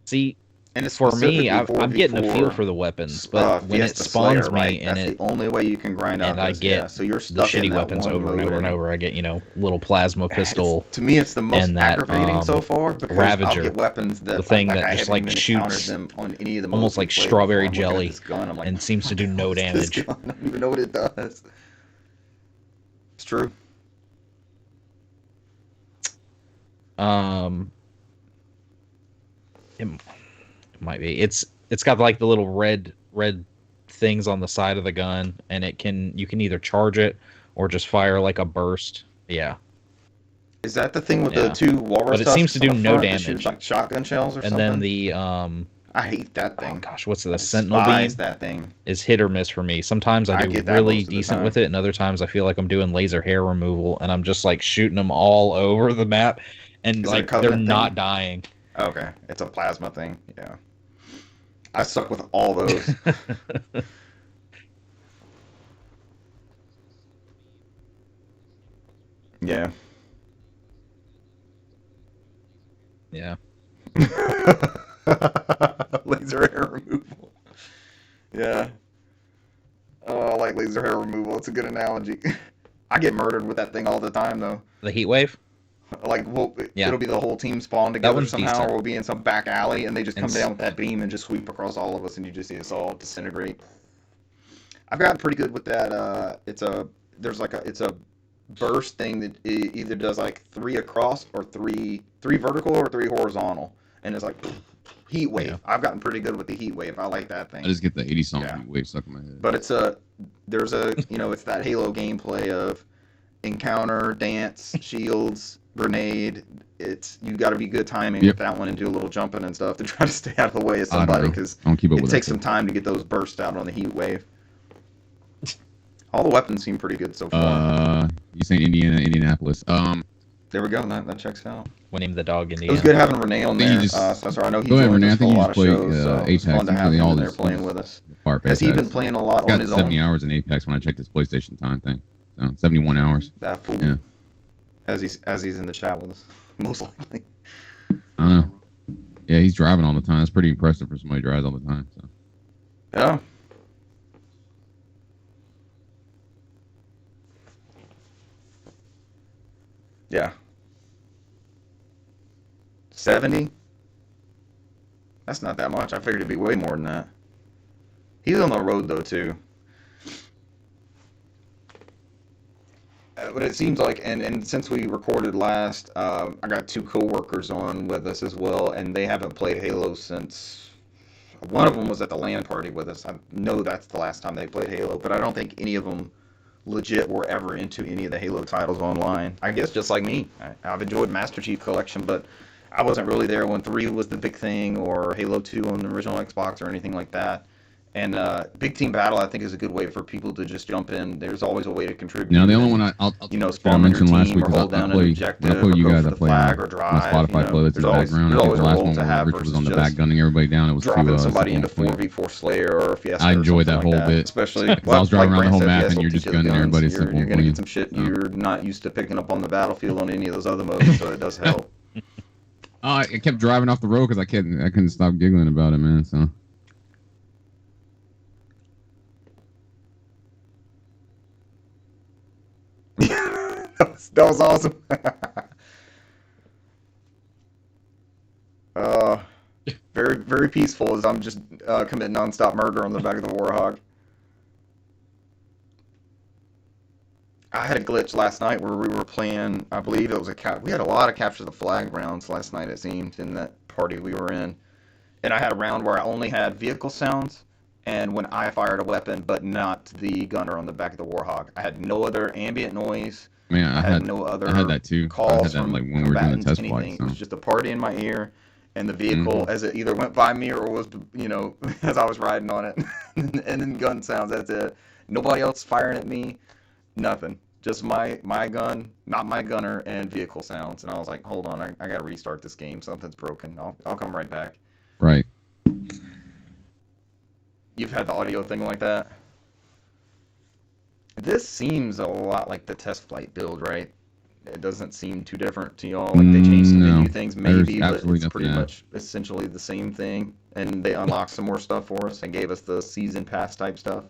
Speaker 3: See,
Speaker 1: and it's
Speaker 3: for me, I'm getting a feel for the weapons, but when it spawns me and
Speaker 1: that's the only way you can grind out.
Speaker 3: And I get
Speaker 1: so you're
Speaker 3: the shitty weapons over and over and over. I get little plasma pistol.
Speaker 1: To me, it's the most aggravating so far because
Speaker 3: Ravager,
Speaker 1: I'll get weapons that
Speaker 3: the thing that just like shoots
Speaker 1: them on any of the
Speaker 3: almost like strawberry jelly
Speaker 1: like,
Speaker 3: and seems to do no damage.
Speaker 1: I don't even know what it does. It's true.
Speaker 3: It might be. It's got like the little red things on the side of the gun, and you can either charge it or just fire like a burst. Yeah.
Speaker 1: Is that the thing with the 2 walrus?
Speaker 3: But it seems to do no damage.
Speaker 1: Shoots like shotgun shells or
Speaker 3: something.
Speaker 1: And
Speaker 3: then the
Speaker 1: I hate that thing.
Speaker 3: Oh gosh, what's the Sentinel beam?
Speaker 1: That thing
Speaker 3: is hit or miss for me. Sometimes I do really decent with it, and other times I feel like I'm doing laser hair removal, and I'm just like shooting them all over the map, and like they're not dying.
Speaker 1: Okay, it's a plasma thing. Yeah, I suck with all those. Yeah.
Speaker 3: Yeah.
Speaker 1: Laser hair removal. Yeah. Oh, I like laser hair removal. It's a good analogy. I get murdered with that thing all the time, though.
Speaker 3: The heat wave?
Speaker 1: Like, it'll be the whole team spawn together somehow,
Speaker 3: decent.
Speaker 1: or we'll be in some back alley, and they just come down with that beam and just sweep across all of us, and you just see us all disintegrate. I've gotten pretty good with that. It's a burst thing that either does like 3 across or 3 vertical or 3 horizontal, and it's like heat wave. Yeah. I've gotten pretty good with the heat wave. I like that thing.
Speaker 2: I just get the 80-something heat wave stuck in my head.
Speaker 1: But it's it's that Halo gameplay of encounter, dance, shields, grenade. You got to be good timing
Speaker 2: Yep.
Speaker 1: with that one and do a little jumping and stuff to try to stay out of the way of
Speaker 2: I don't
Speaker 1: somebody
Speaker 2: know.
Speaker 1: because
Speaker 2: I don't keep up
Speaker 1: it
Speaker 2: with
Speaker 1: takes
Speaker 2: that
Speaker 1: some time to get those bursts out on the heat wave. All the weapons seem pretty good so far.
Speaker 2: You saying Indianapolis?
Speaker 1: There we go. That checks out.
Speaker 3: We named the dog
Speaker 1: It was
Speaker 3: Indiana.
Speaker 1: good having Renee on
Speaker 2: I think you
Speaker 1: there.
Speaker 2: just-
Speaker 1: Spencer, I know he
Speaker 2: go ahead,
Speaker 1: joined
Speaker 2: Renee.
Speaker 1: us
Speaker 2: I
Speaker 1: for a
Speaker 2: think you
Speaker 1: lot
Speaker 2: just
Speaker 1: of
Speaker 2: play
Speaker 1: shows, so it was
Speaker 2: Apex.
Speaker 1: fun to have
Speaker 2: Really
Speaker 1: him
Speaker 2: all
Speaker 1: in there
Speaker 2: this-
Speaker 1: playing with us.
Speaker 2: Part
Speaker 1: Has he
Speaker 2: Apex.
Speaker 1: been playing a lot
Speaker 2: Got
Speaker 1: on his
Speaker 2: 70
Speaker 1: own?
Speaker 2: hours in Apex when I checked his PlayStation time thing. So 71 hours.
Speaker 1: That fool.
Speaker 2: Yeah.
Speaker 1: As he's in the chat with us, most likely.
Speaker 2: I don't know. Yeah, he's driving all the time. That's pretty impressive for somebody who drives all the time. So.
Speaker 1: Yeah. Yeah. 70? That's not that much. I figured it'd be way more than that. He's on the road, though, too. But it seems like, and since we recorded last, I got 2 coworkers on with us as well, and they haven't played Halo since... One of them was at the LAN party with us. I know that's the last time they played Halo, but I don't think any of them legit were ever into any of the Halo titles online. I guess just like me. I've enjoyed Master Chief Collection, but I wasn't really there when 3 was the big thing, or Halo 2 on the original Xbox, or anything like that. And Big Team Battle, I think, is a good way for people to just jump in. There's always a way to contribute.
Speaker 2: Now, the only one I'll
Speaker 1: spawn in your
Speaker 2: mention last
Speaker 1: team,
Speaker 2: week
Speaker 1: or
Speaker 2: because
Speaker 1: hold
Speaker 2: I
Speaker 1: down an
Speaker 2: play
Speaker 1: objective,
Speaker 2: you
Speaker 1: or go
Speaker 2: guys.
Speaker 1: for
Speaker 2: I
Speaker 1: the
Speaker 2: play
Speaker 1: flag or
Speaker 2: my
Speaker 1: drive.
Speaker 2: Spotify playlist in the background. I think the last one where Richard was on the back gunning everybody down. It was
Speaker 1: dropping
Speaker 2: too,
Speaker 1: somebody into
Speaker 2: simple.
Speaker 1: 4v4 Slayer or Fiesta.
Speaker 2: I enjoyed that
Speaker 1: like
Speaker 2: whole bit.
Speaker 1: Especially
Speaker 2: I was driving around the whole
Speaker 1: Brand
Speaker 2: map
Speaker 1: said,
Speaker 2: and you're just
Speaker 1: SLT
Speaker 2: gunning
Speaker 1: guns.
Speaker 2: everybody
Speaker 1: You're
Speaker 2: simple and
Speaker 1: going to
Speaker 2: clean.
Speaker 1: get some shit
Speaker 2: So.
Speaker 1: you're not used to picking up on the battlefield on any of those other modes, so it does help.
Speaker 2: I kept driving off the road because I couldn't stop giggling about it, man. So.
Speaker 1: That was awesome. Very, very peaceful as I'm just committing non-stop murder on the back of the Warhog. I had a glitch last night where we were playing, I believe it was we had a lot of capture the flag rounds last night, it seemed, in that party we were in. And I had a round where I only had vehicle sounds and when I fired a weapon, but not the gunner on the back of the Warhog. I had no other ambient noise.
Speaker 2: Man, I had
Speaker 1: no other
Speaker 2: I had that too.
Speaker 1: calls
Speaker 2: I had that
Speaker 1: from
Speaker 2: like when we were doing the test
Speaker 1: anything.
Speaker 2: flight. So.
Speaker 1: It was just a party in my ear, and the vehicle as it either went by me or was, as I was riding on it, and then gun sounds. That's it. Nobody else firing at me. Nothing. Just my gun, not my gunner, and vehicle sounds. And I was like, hold on, I got to restart this game. Something's broken. I'll come right back.
Speaker 2: Right.
Speaker 1: You've had the audio thing like that? This seems a lot like the test flight build, right? It doesn't seem too different to y'all. Like they changed some menu things, maybe, but it's pretty much essentially the same thing. And they unlocked some more stuff for us and gave us the season pass type stuff.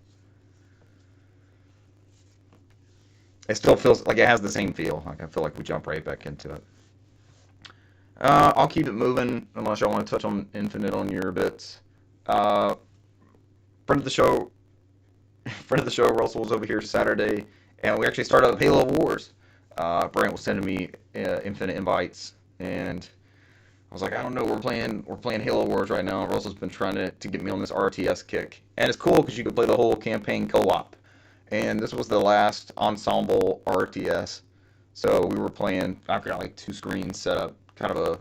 Speaker 1: It still feels like it has the same feel. Like I feel like we jump right back into it. I'll keep it moving unless y'all want to touch on Infinite on your bits. Friend of the show, Russell was over here Saturday, and we actually started up Halo Wars. Brent was sending me Infinite invites, and I was like, I don't know, we're playing Halo Wars right now. Russell's been trying to get me on this RTS kick, and it's cool because you can play the whole campaign co-op. And this was the last ensemble RTS, so we were playing. I've got like 2 screens set up, kind of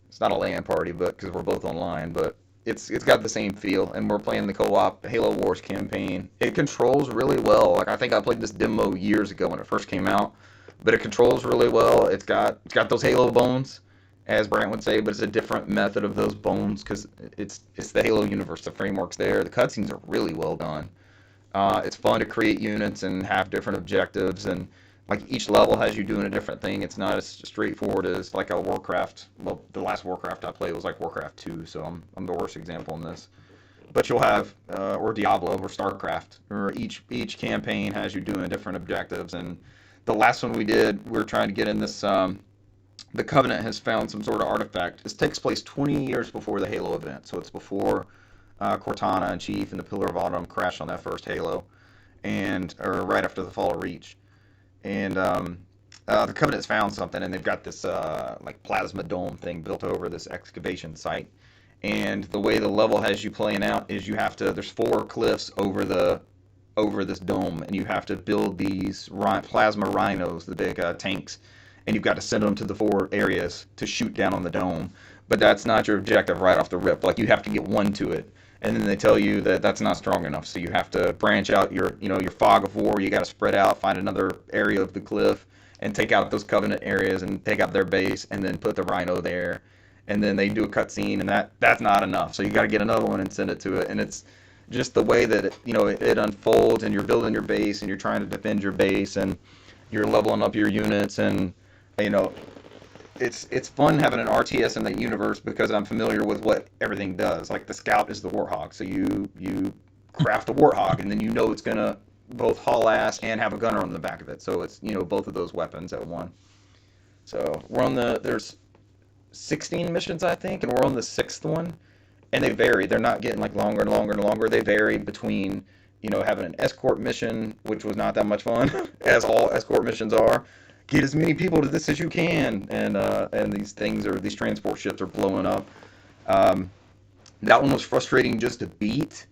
Speaker 1: it's not a LAN party, but because we're both online, but it's got the same feel, and we're playing the co-op Halo Wars campaign. It controls really well. Like I think I played this demo years ago when it first came out, but it controls really well. It's got those Halo bones, as Brant would say, but it's a different method of those bones because it's the Halo universe. The framework's there. The cutscenes are really well done. It's fun to create units and have different objectives, and like each level has you doing a different thing. It's not as straightforward as like a Warcraft. Well, the last Warcraft I played was like Warcraft 2, so I'm the worst example in this. But you'll have or Diablo or StarCraft, or each campaign has you doing different objectives. And the last one we did, we were trying to get in this. The Covenant has found some sort of artifact. This takes place 20 years before the Halo event, so it's before Cortana and Chief and the Pillar of Autumn crashed on that first Halo, or right after the Fall of Reach. And the Covenant's found something, and they've got this like plasma dome thing built over this excavation site. And the way the level has you playing out is there's 4 cliffs over this dome, and you have to build these plasma rhinos, the big tanks, and you've got to send them to the 4 areas to shoot down on the dome. But that's not your objective right off the rip. Like, you have to get 1 to it, and then they tell you that that's not strong enough. So you have to branch out your fog of war. You got to spread out, find another area of the cliff, and take out those Covenant areas and take out their base, and then put the Rhino there. And then they do a cutscene, and that's not enough. So you got to get another one and send it to it. And it's just the way that it unfolds, and you're building your base, and you're trying to defend your base, and you're leveling up your units, and it's fun having an RTS in that universe because I'm familiar with what everything does. Like, the Scout is the Warthog, so you craft a Warthog, and then it's gonna both haul ass and have a gunner on the back of it. So it's both of those weapons at one. So we're on there's 16 missions, I think, and we're on the 6th one, and they vary. They're not getting like longer and longer and longer. They vary between having an escort mission, which was not that much fun, as all escort missions are. Get as many people to this as you can, and these transport ships are blowing up. That one was frustrating just to beat,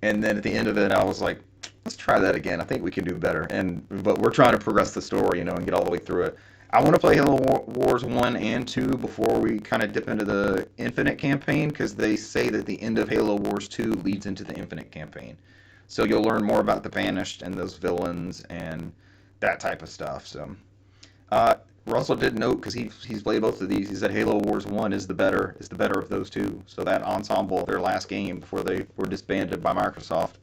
Speaker 1: and then at the end of it, I was like, let's try that again. I think we can do better. But we're trying to progress the story, and get all the way through it. I want to play Halo Wars 1 and 2 before we kind of dip into the Infinite campaign, because they say that the end of Halo Wars 2 leads into the Infinite campaign. So you'll learn more about the Banished and those villains and that type of stuff. So Russell did note, because he's played both of these, he said Halo Wars 1 is the better of those two. So that ensemble, their last game before they were disbanded by Microsoft,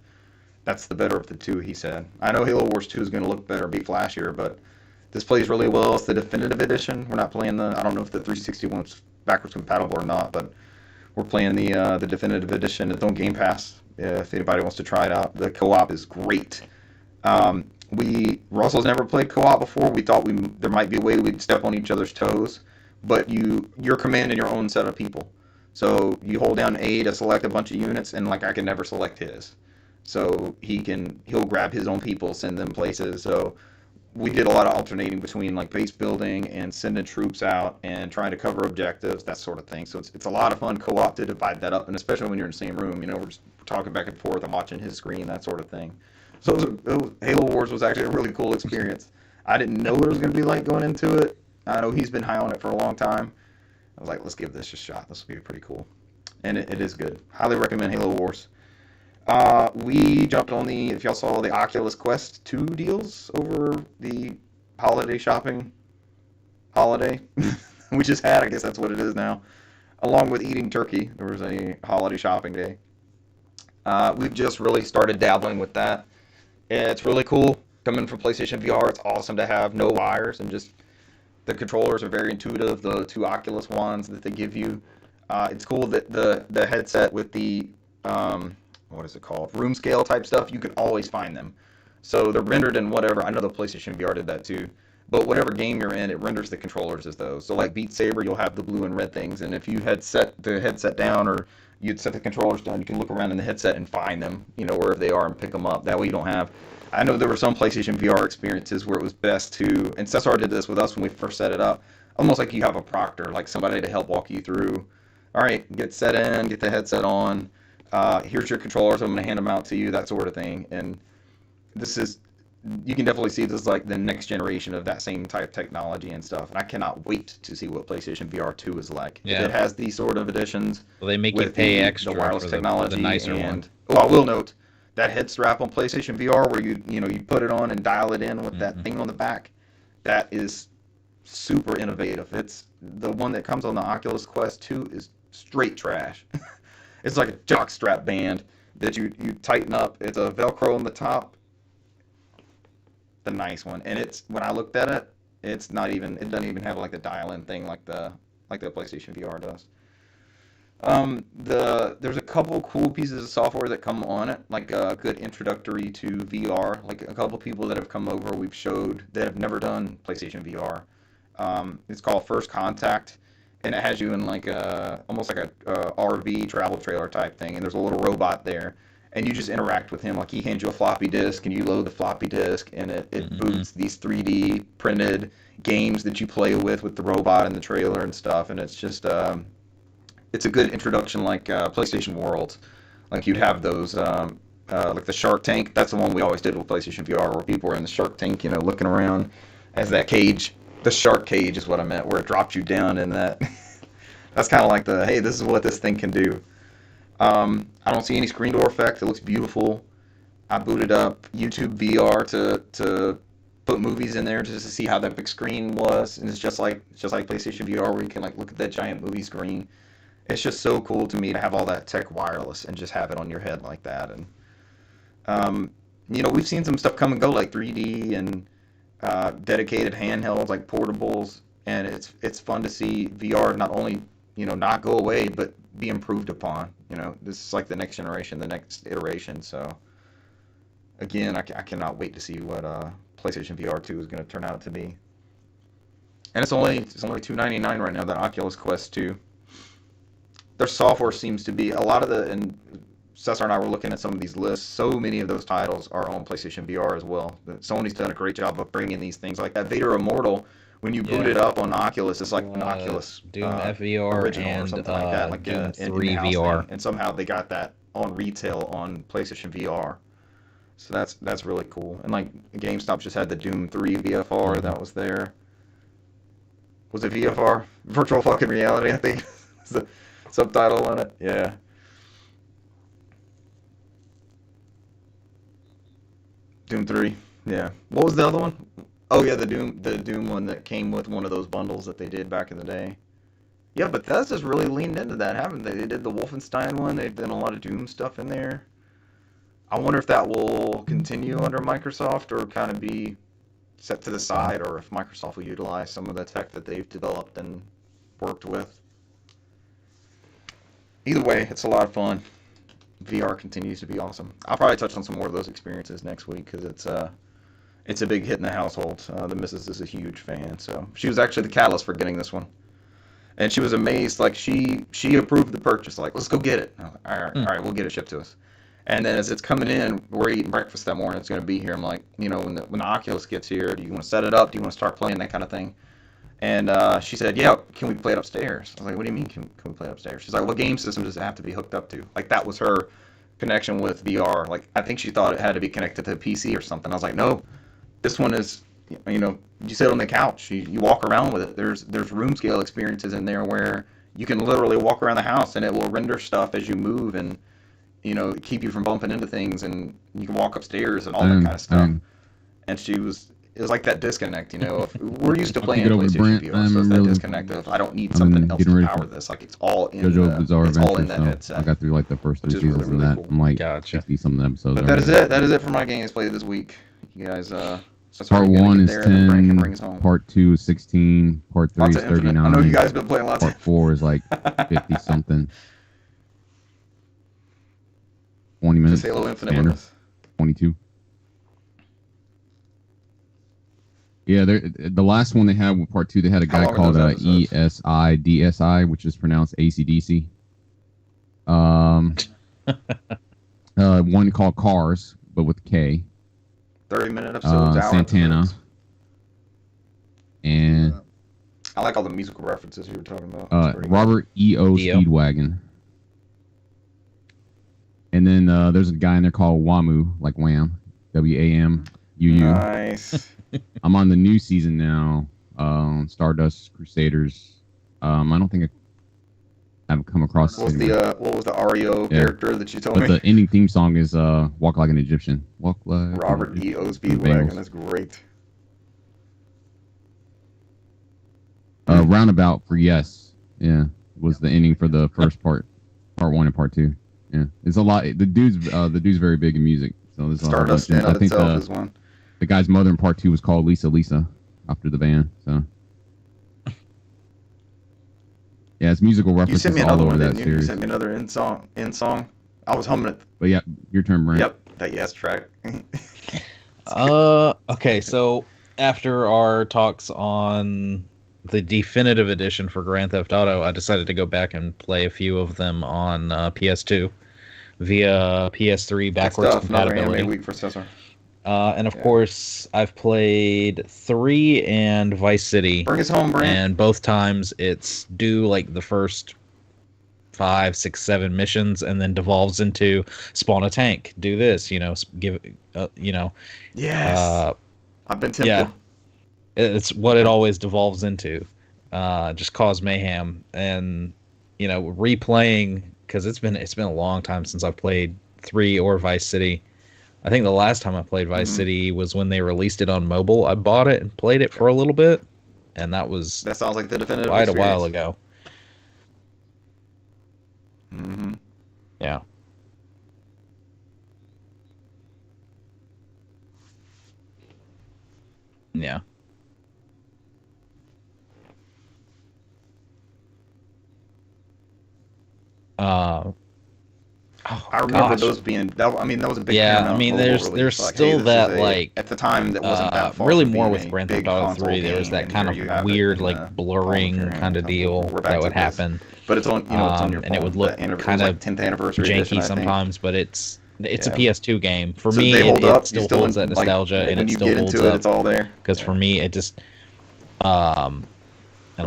Speaker 1: that's the better of the two, he said. I know Halo Wars 2 is going to look better and be flashier, but this plays really well. It's the definitive edition. We're not playing I don't know if the 360 one's backwards compatible or not, but we're playing the definitive edition. It's on Game Pass if anybody wants to try it out. The co-op is great. Russell's never played co-op before. We thought there might be a way we'd step on each other's toes, but you're commanding your own set of people. So you hold down A to select a bunch of units, and like I can never select his. So he'll grab his own people, send them places. So we did a lot of alternating between like base building and sending troops out and trying to cover objectives, that sort of thing. So it's a lot of fun co-op to divide that up, and especially when you're in the same room, we're just talking back and forth. I'm watching his screen, that sort of thing. So Halo Wars was actually a really cool experience. I didn't know what it was going to be like going into it. I know he's been high on it for a long time. I was like, let's give this a shot. This will be pretty cool. And it is good. Highly recommend Halo Wars. We jumped on if y'all saw the Oculus Quest 2 deals over the holiday shopping holiday we just had. I guess that's what it is now. Along with eating turkey, there was a holiday shopping day. We've just really started dabbling with that. It's really cool. Coming from PlayStation VR, it's awesome to have no wires, and just the controllers are very intuitive. The 2 Oculus wands that they give you. It's cool that the headset with the what is it called? Room scale type stuff, you can always find them. So they're rendered in whatever. I know the PlayStation VR did that too. But whatever game you're in, it renders the controllers as those. So like Beat Saber, you'll have the blue and red things. And if you had set the headset down, or you'd set the controllers down, you can look around in the headset and find them, wherever they are, and pick them up. That way you don't have. I know there were some PlayStation VR experiences where it was best to, and Cesar did this with us when we first set it up, almost like you have a proctor, like somebody to help walk you through. All right, get set in, get the headset on. Here's your controllers, I'm going to hand them out to you, that sort of thing. And you can definitely see this is like the next generation of that same type of technology and stuff. And I cannot wait to see what PlayStation VR 2 is like. Yeah. It has these sort of additions.
Speaker 3: Well, they make you pay extra
Speaker 1: the wireless
Speaker 3: for
Speaker 1: technology.
Speaker 3: The nicer one.
Speaker 1: I will note, that head strap on PlayStation VR where you put it on and dial it in with that thing on the back, that is super innovative. It's the one that comes on the Oculus Quest 2 is straight trash. It's like a jock strap band that you tighten up. It's a Velcro on the top. The nice one. And when I looked at it, it doesn't even have like the dial-in thing like the PlayStation VR does. There's a couple cool pieces of software that come on it, like a good introductory to VR. Like a couple people that have come over, we've showed that have never done PlayStation VR. It's called First Contact. And it has you in like almost like a RV travel trailer type thing, and there's a little robot there, and you just interact with him. Like he hands you a floppy disk, and you load the floppy disk, and it boots these 3D printed games that you play with the robot and the trailer and stuff. And it's just it's a good introduction, like PlayStation Worlds. Like you'd have those like the Shark Tank. That's the one we always did with PlayStation VR, where people were in the Shark Tank, looking around as that cage The shark cage is what I meant, where it dropped you down in that. That's kind of like the, hey, this is what this thing can do. I don't see any screen door effect. It looks beautiful. I booted up YouTube VR to put movies in there just to see how that big screen was, and it's just like PlayStation VR, where you can like look at that giant movie screen. It's just so cool to me to have all that tech wireless and just have it on your head like that. And we've seen some stuff come and go like 3D and dedicated handhelds like portables, and it's fun to see VR not only not go away but be improved upon. This is like the next generation, the next iteration. So again, I cannot wait to see what PlayStation VR 2 is going to turn out to be. And it's only $299 right now, that Oculus Quest 2. Their software seems to be a lot of and Cesar and I were looking at some of these lists. So many of those titles are on PlayStation VR as well. Sony's done a great job of bringing these things like that. Vader Immortal, when you boot it up on Oculus, it's like an Oculus
Speaker 3: Doom FVR
Speaker 1: original
Speaker 3: and
Speaker 1: or something like that, like
Speaker 3: Doom 3
Speaker 1: in-house
Speaker 3: VR.
Speaker 1: thing. And somehow they got that on retail on PlayStation VR. So that's really cool. And like GameStop just had the Doom 3 VFR that was there. Was it VFR? Virtual fucking reality, I think. It's the subtitle on it. Yeah. Doom 3. Yeah. What was the other one? Oh yeah, the Doom one that came with one of those bundles that they did back in the day. Yeah, but Bethesda's really leaned into that, haven't they? They did the Wolfenstein one. They've done a lot of Doom stuff in there. I wonder if that will continue under Microsoft or kind of be set to the side, or if Microsoft will utilize some of the tech that they've developed and worked with. Either way, it's a lot of fun. VR continues to be awesome. I'll probably touch on some more of those experiences next week because it's a big hit in the household. The missus is a huge fan, so she was actually the catalyst for getting this one. And she was amazed. Like, she approved the purchase. Like, let's go get it. I was like, all right, we'll get it shipped to us. And then as it's coming in, we're eating breakfast that morning. It's going to be here. I'm like, when the Oculus gets here, do you want to set it up? Do you want to start playing, that kind of thing? And she said, yeah, can we play it upstairs? I was like, what do you mean, can we play it upstairs? She's like, what game system does it have to be hooked up to? Like, that was her connection with VR. Like, I think she thought it had to be connected to a PC or something. I was like, no, this one is, you sit on the couch. You walk around with it. There's room scale experiences in there where you can literally walk around the house and it will render stuff as you move and, keep you from bumping into things, and you can walk upstairs and all that kind of stuff. And it was like that disconnect, If we're used to playing PlayStation VR, so it's that disconnect of, I don't need something else to power this. Like, it's all in that headset.
Speaker 2: I got through like the first 3 seasons of that. Cool. I'm like 60-something episodes.
Speaker 1: But that is it. That is it for my games played this week. You guys,
Speaker 2: part 1 is 10, part 2 is 16, part 3 is 39.
Speaker 1: I know you guys have been playing lots.
Speaker 2: Part 4 is like 50-something. 20 minutes.
Speaker 1: Just Halo Infinite with us.
Speaker 2: 22. Yeah, the last one they had with part 2, they had a guy called ESIDSI, which is pronounced ACDC. One called Cars, but with K.
Speaker 1: 30-minute episodes,
Speaker 2: Santana.
Speaker 1: Episodes.
Speaker 2: And
Speaker 1: I like all the musical references you were talking about.
Speaker 2: Robert E.O. Speedwagon. And then there's a guy in there called Wamu, like Wham, WAMUU.
Speaker 1: Nice.
Speaker 2: I'm on the new season now, Stardust Crusaders. I don't think I haven't come across.
Speaker 1: What was the REO character that you told me?
Speaker 2: The ending theme song is "Walk Like an Egyptian." Walk like
Speaker 1: Robert E.O. Speedwagon. That's great.
Speaker 2: Roundabout for Yes, was the ending for the first part 1 and part 2. Yeah, it's a lot. The dude's very big in music, so there's
Speaker 1: Stardust in of itself is one.
Speaker 2: The guy's mother in part 2 was called Lisa after the band. So yeah, it's musical references all over that series.
Speaker 1: You sent me another in song. I was humming it.
Speaker 2: But yeah, your turn, Brent.
Speaker 1: Yep, that Yes track.
Speaker 3: Okay, so after our talks on the definitive edition for Grand Theft Auto, I decided to go back and play a few of them on PS2 via PS3 backwards compatibility.
Speaker 1: Another anime week for Cesar.
Speaker 3: And of course, I've played 3 and Vice City.
Speaker 1: Bring us home, Brent.
Speaker 3: And both times it's do like the first 5, 6, 7 missions, and then devolves into spawn a tank, do this, give,
Speaker 1: Yes. I've been tempted.
Speaker 3: Yeah. It's what it always devolves into. Just cause mayhem, and replaying, because it's been a long time since I've played 3 or Vice City. I think the last time I played Vice City was when they released it on mobile. I bought it and played it for a little bit, and that
Speaker 1: sounds like the definitive
Speaker 3: quite
Speaker 1: experience.
Speaker 3: a while ago.
Speaker 1: Mm-hmm.
Speaker 3: Yeah. Yeah.
Speaker 1: I remember those being. That was a big.
Speaker 3: Yeah, I mean, there's still that like
Speaker 1: at the time that wasn't that far
Speaker 3: really
Speaker 1: from
Speaker 3: more
Speaker 1: being
Speaker 3: with
Speaker 1: a
Speaker 3: Grand
Speaker 1: big
Speaker 3: Theft Auto
Speaker 1: console
Speaker 3: 3. There was
Speaker 1: game,
Speaker 3: that
Speaker 1: and
Speaker 3: kind
Speaker 1: here you
Speaker 3: of
Speaker 1: have it
Speaker 3: weird
Speaker 1: in
Speaker 3: like
Speaker 1: the
Speaker 3: blurring
Speaker 1: palm of your
Speaker 3: kind of
Speaker 1: hand.
Speaker 3: deal
Speaker 1: We're back
Speaker 3: that
Speaker 1: to
Speaker 3: would
Speaker 1: this.
Speaker 3: happen.
Speaker 1: But it's on it's on your
Speaker 3: and it
Speaker 1: phone.
Speaker 3: would look kind of
Speaker 1: 10th anniversary edition,
Speaker 3: janky
Speaker 1: I think.
Speaker 3: sometimes, but it's
Speaker 1: Yeah.
Speaker 3: a PS2 game. For
Speaker 1: So
Speaker 3: me,
Speaker 1: they hold
Speaker 3: it
Speaker 1: up.
Speaker 3: still holds that nostalgia, and
Speaker 1: when
Speaker 3: it
Speaker 1: you
Speaker 3: still
Speaker 1: get
Speaker 3: holds
Speaker 1: into it,
Speaker 3: up.
Speaker 1: it's all there.
Speaker 3: Because for me, it just and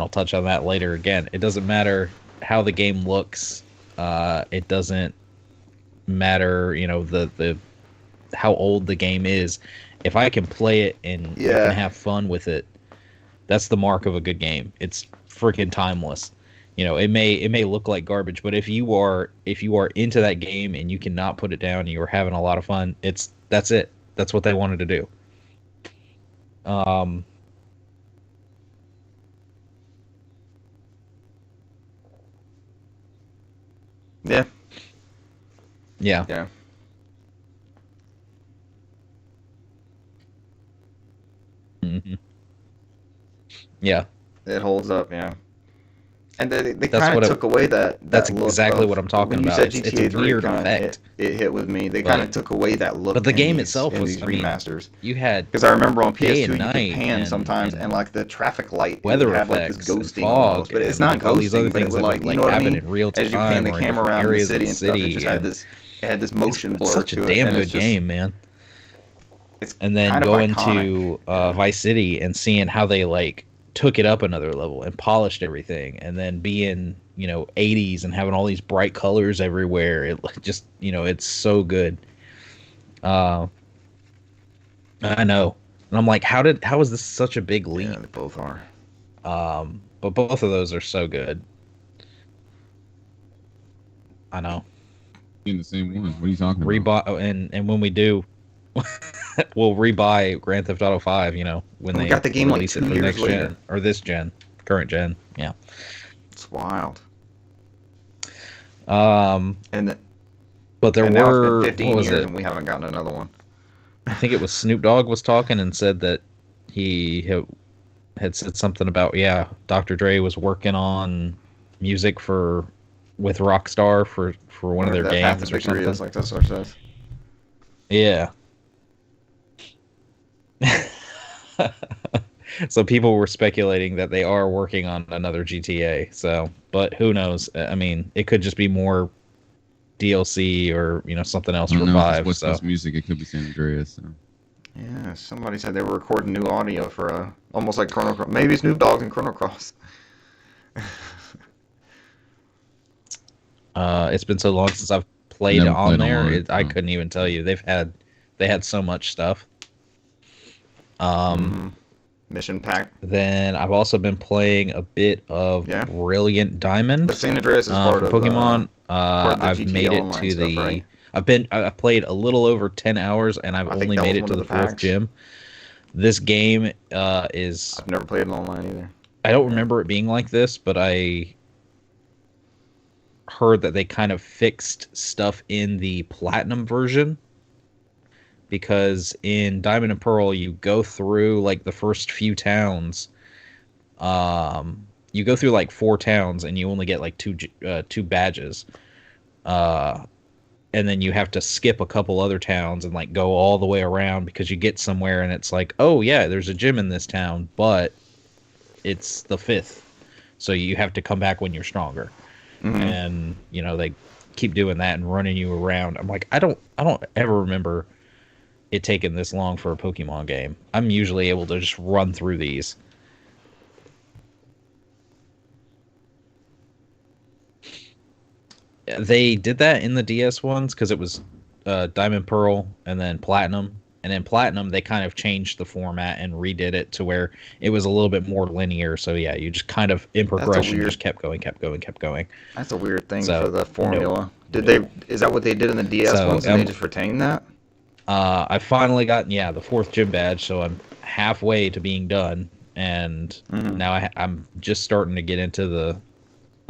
Speaker 3: I'll touch on that later again. It doesn't matter how the game looks. It doesn't matter, the how old the game is. If I can play it and you can have fun with it, that's the mark of a good game. It's freaking timeless. It may look like garbage, but if you are into that game and you cannot put it down and you're having a lot of fun, that's it. That's what they wanted to do.
Speaker 1: Yeah.
Speaker 3: Yeah.
Speaker 1: Yeah.
Speaker 3: Mm-hmm. Yeah.
Speaker 1: It holds up, yeah. And they
Speaker 3: That's
Speaker 1: kind
Speaker 3: what
Speaker 1: of took away that
Speaker 3: that's
Speaker 1: look
Speaker 3: exactly
Speaker 1: of,
Speaker 3: what I'm talking
Speaker 1: when you
Speaker 3: about.
Speaker 1: said
Speaker 3: It's
Speaker 1: GTA
Speaker 3: a
Speaker 1: 3
Speaker 3: weird
Speaker 1: kinda,
Speaker 3: effect.
Speaker 1: It hit with me. They kind of took away that look.
Speaker 3: But the game
Speaker 1: in
Speaker 3: itself
Speaker 1: in
Speaker 3: was,
Speaker 1: these
Speaker 3: I mean,
Speaker 1: remasters.
Speaker 3: you had
Speaker 1: Because I remember on
Speaker 3: day
Speaker 1: PS2
Speaker 3: and
Speaker 1: you could
Speaker 3: night
Speaker 1: pan sometimes,
Speaker 3: and
Speaker 1: and like the traffic light
Speaker 3: weather
Speaker 1: would have like this
Speaker 3: effects and
Speaker 1: ghosting
Speaker 3: fog,
Speaker 1: almost, but it's
Speaker 3: and
Speaker 1: not
Speaker 3: like all these other
Speaker 1: ghosting, but it
Speaker 3: things
Speaker 1: would
Speaker 3: that
Speaker 1: like
Speaker 3: would
Speaker 1: you know what I
Speaker 3: happen
Speaker 1: mean?
Speaker 3: in real
Speaker 1: As you pan
Speaker 3: time
Speaker 1: the
Speaker 3: or in
Speaker 1: camera
Speaker 3: different
Speaker 1: around the
Speaker 3: areas of
Speaker 1: city
Speaker 3: the
Speaker 1: and stuff, it
Speaker 3: city.
Speaker 1: just
Speaker 3: And
Speaker 1: had this motion blur
Speaker 3: such
Speaker 1: to
Speaker 3: a
Speaker 1: it,
Speaker 3: damn
Speaker 1: and
Speaker 3: good
Speaker 1: it's just
Speaker 3: game, man.
Speaker 1: it's
Speaker 3: And then
Speaker 1: kind of
Speaker 3: going
Speaker 1: iconic.
Speaker 3: to Vice City and seeing how they like took it up another level and polished everything, and then being 80s and having all these bright colors everywhere. It just it's so good. I know, and I'm like, how is this such a big leap?
Speaker 1: Yeah, they both are.
Speaker 3: But both of those are so good. I know.
Speaker 2: In the same one. What are you talking about?
Speaker 3: And when we do, we'll rebuy Grand Theft Auto 5. When
Speaker 1: And we
Speaker 3: they
Speaker 1: got the game like
Speaker 3: release
Speaker 1: 2
Speaker 3: it for
Speaker 1: years
Speaker 3: next
Speaker 1: later.
Speaker 3: gen or this gen, current gen. Yeah.
Speaker 1: It's wild.
Speaker 3: Um,
Speaker 1: And
Speaker 3: but there
Speaker 1: and now
Speaker 3: were,
Speaker 1: it's been 15
Speaker 3: what was
Speaker 1: years
Speaker 3: it?
Speaker 1: and we haven't gotten another one.
Speaker 3: I think it was Snoop Dogg was talking and said that he had said something about, Dr. Dre was working on music with Rockstar for one of their
Speaker 1: Path
Speaker 3: games
Speaker 1: to
Speaker 3: or
Speaker 1: Victory
Speaker 3: something.
Speaker 1: is, like this source says.
Speaker 3: Yeah. So people were speculating that they are working on another GTA. So, but who knows? I mean, it could just be more DLC or something else for 5.
Speaker 2: West
Speaker 3: So
Speaker 2: Coast music, it could be San Andreas. So.
Speaker 1: Yeah, somebody said they were recording new audio for almost like Chrono Cross. Maybe Snoop Dogg and Chrono Cross.
Speaker 3: it's been so long since I've played
Speaker 2: Never
Speaker 3: on
Speaker 2: played
Speaker 3: there.
Speaker 2: online,
Speaker 3: I couldn't even tell you. They had so much stuff.
Speaker 1: Mission pack.
Speaker 3: Then I've also been playing a bit of Brilliant Diamond.
Speaker 1: But San Andreas is part
Speaker 3: for
Speaker 1: of
Speaker 3: Pokemon.
Speaker 1: part of the
Speaker 3: I've
Speaker 1: GTA
Speaker 3: made it
Speaker 1: Online
Speaker 3: to
Speaker 1: stuff,
Speaker 3: the.
Speaker 1: right?
Speaker 3: I played a little over 10 hours, and I've
Speaker 1: I think
Speaker 3: only
Speaker 1: that was
Speaker 3: made it
Speaker 1: one
Speaker 3: to
Speaker 1: of
Speaker 3: the
Speaker 1: the
Speaker 3: 4th
Speaker 1: packs.
Speaker 3: gym. This game is.
Speaker 1: I've never played it online either.
Speaker 3: I don't remember it being like this, but I heard that they kind of fixed stuff in the Platinum version. Because in Diamond and Pearl, you go through like the first few towns. You go through like 4 towns, and you only get like two badges. And then you have to skip a couple other towns and like go all the way around because you get somewhere and it's like, oh yeah, there's a gym in this town, but it's the 5th, so you have to come back when you're stronger. And they keep doing that and running you around. I'm like, I don't ever remember it taking this long for a Pokemon game. I'm usually able to just run through these. They did that in the DS ones because it was Diamond Pearl and then Platinum, And in Platinum, they kind of changed the format and redid it to where it was a little bit more linear. So yeah, you just kind of in progression just kept going.
Speaker 1: That's a weird thing
Speaker 3: So,
Speaker 1: for the formula. Is that what they did in the DS ones, and they just retained that?
Speaker 3: I finally got the 4th gym badge, so I'm halfway to being done, and now I'm just starting to get into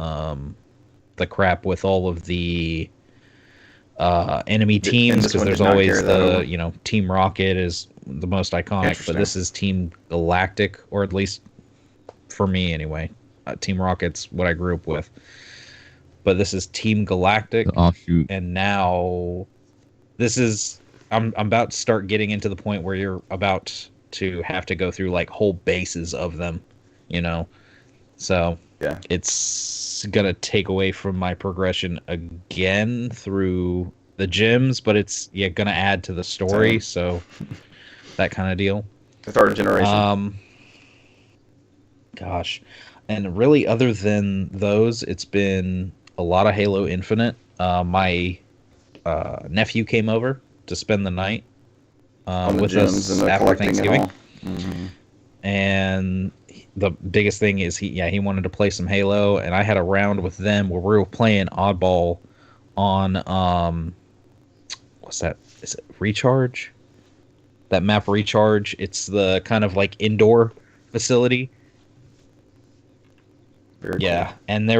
Speaker 3: the crap with all of the enemy teams, because there's always the Team Rocket is the most iconic, but this is Team Galactic, or at least for me anyway. Team Rocket's what I grew up with, but this is Team Galactic,
Speaker 2: the offshoot.
Speaker 3: And now this is I'm about to start getting into the point where you're about to have to go through like whole bases of them, so
Speaker 1: yeah,
Speaker 3: it's gonna take away from my progression again through the gyms, but it's gonna add to the story. So that kind of deal.
Speaker 1: The 3rd generation.
Speaker 3: Gosh, and really, other than those, it's been a lot of Halo Infinite. My nephew came over to spend the night with us after Thanksgiving, and the biggest thing is he wanted to play some Halo, and I had a round with them where we were playing Oddball on what's that? Is it Recharge? That map Recharge. It's the kind of like indoor facility.
Speaker 1: Very cool.
Speaker 3: And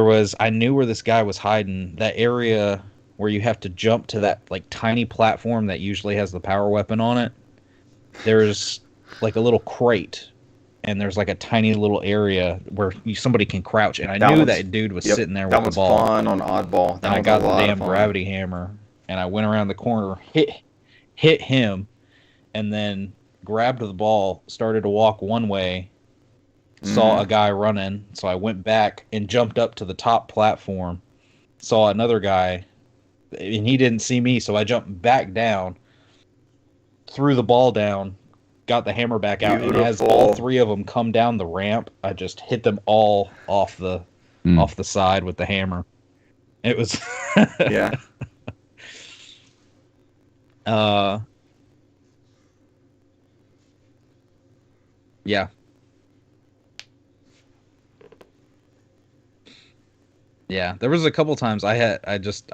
Speaker 3: I knew where this guy was hiding. That area where you have to jump to that like tiny platform that usually has the power weapon on it. There's like a little crate, and there's like a tiny little area where somebody can crouch. And I knew that dude was sitting there with the ball.
Speaker 1: That was fun on Oddball.
Speaker 3: And I got the damn gravity hammer, and I went around the corner, hit him, and then grabbed the ball, started to walk one way, saw a guy running, so I went back and jumped up to the top platform, saw another guy, and he didn't see me, so I jumped back down, threw the ball down, got the hammer back out, and as all 3 of them come down the ramp, I just hit them all off the side with the hammer. It was
Speaker 1: yeah.
Speaker 3: Yeah. Yeah, there was a couple times I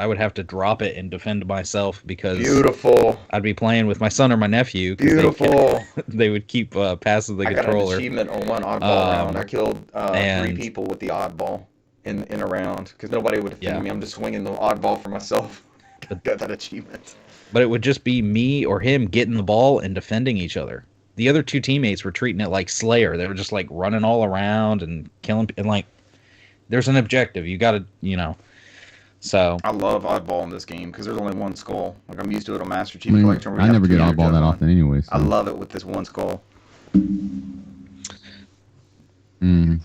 Speaker 3: would have to drop it and defend myself because
Speaker 1: beautiful.
Speaker 3: I'd be playing with my son or my nephew.
Speaker 1: Beautiful.
Speaker 3: They would keep passing the controller.
Speaker 1: I got an achievement on one oddball round. I killed 3 people with the oddball in a round because nobody would defend me. I'm just swinging the oddball for myself. Got that achievement.
Speaker 3: But it would just be me or him getting the ball and defending each other. The other 2 teammates were treating it like Slayer. They were just like running all around and killing, and like there's an objective. You got to, So
Speaker 1: I love oddball in this game because there's only one skull. Like I'm used to it on Master Chief
Speaker 2: I
Speaker 1: Collection.
Speaker 2: I never get oddball that often anyway. So.
Speaker 1: I love it with this one skull.
Speaker 3: Mm-hmm.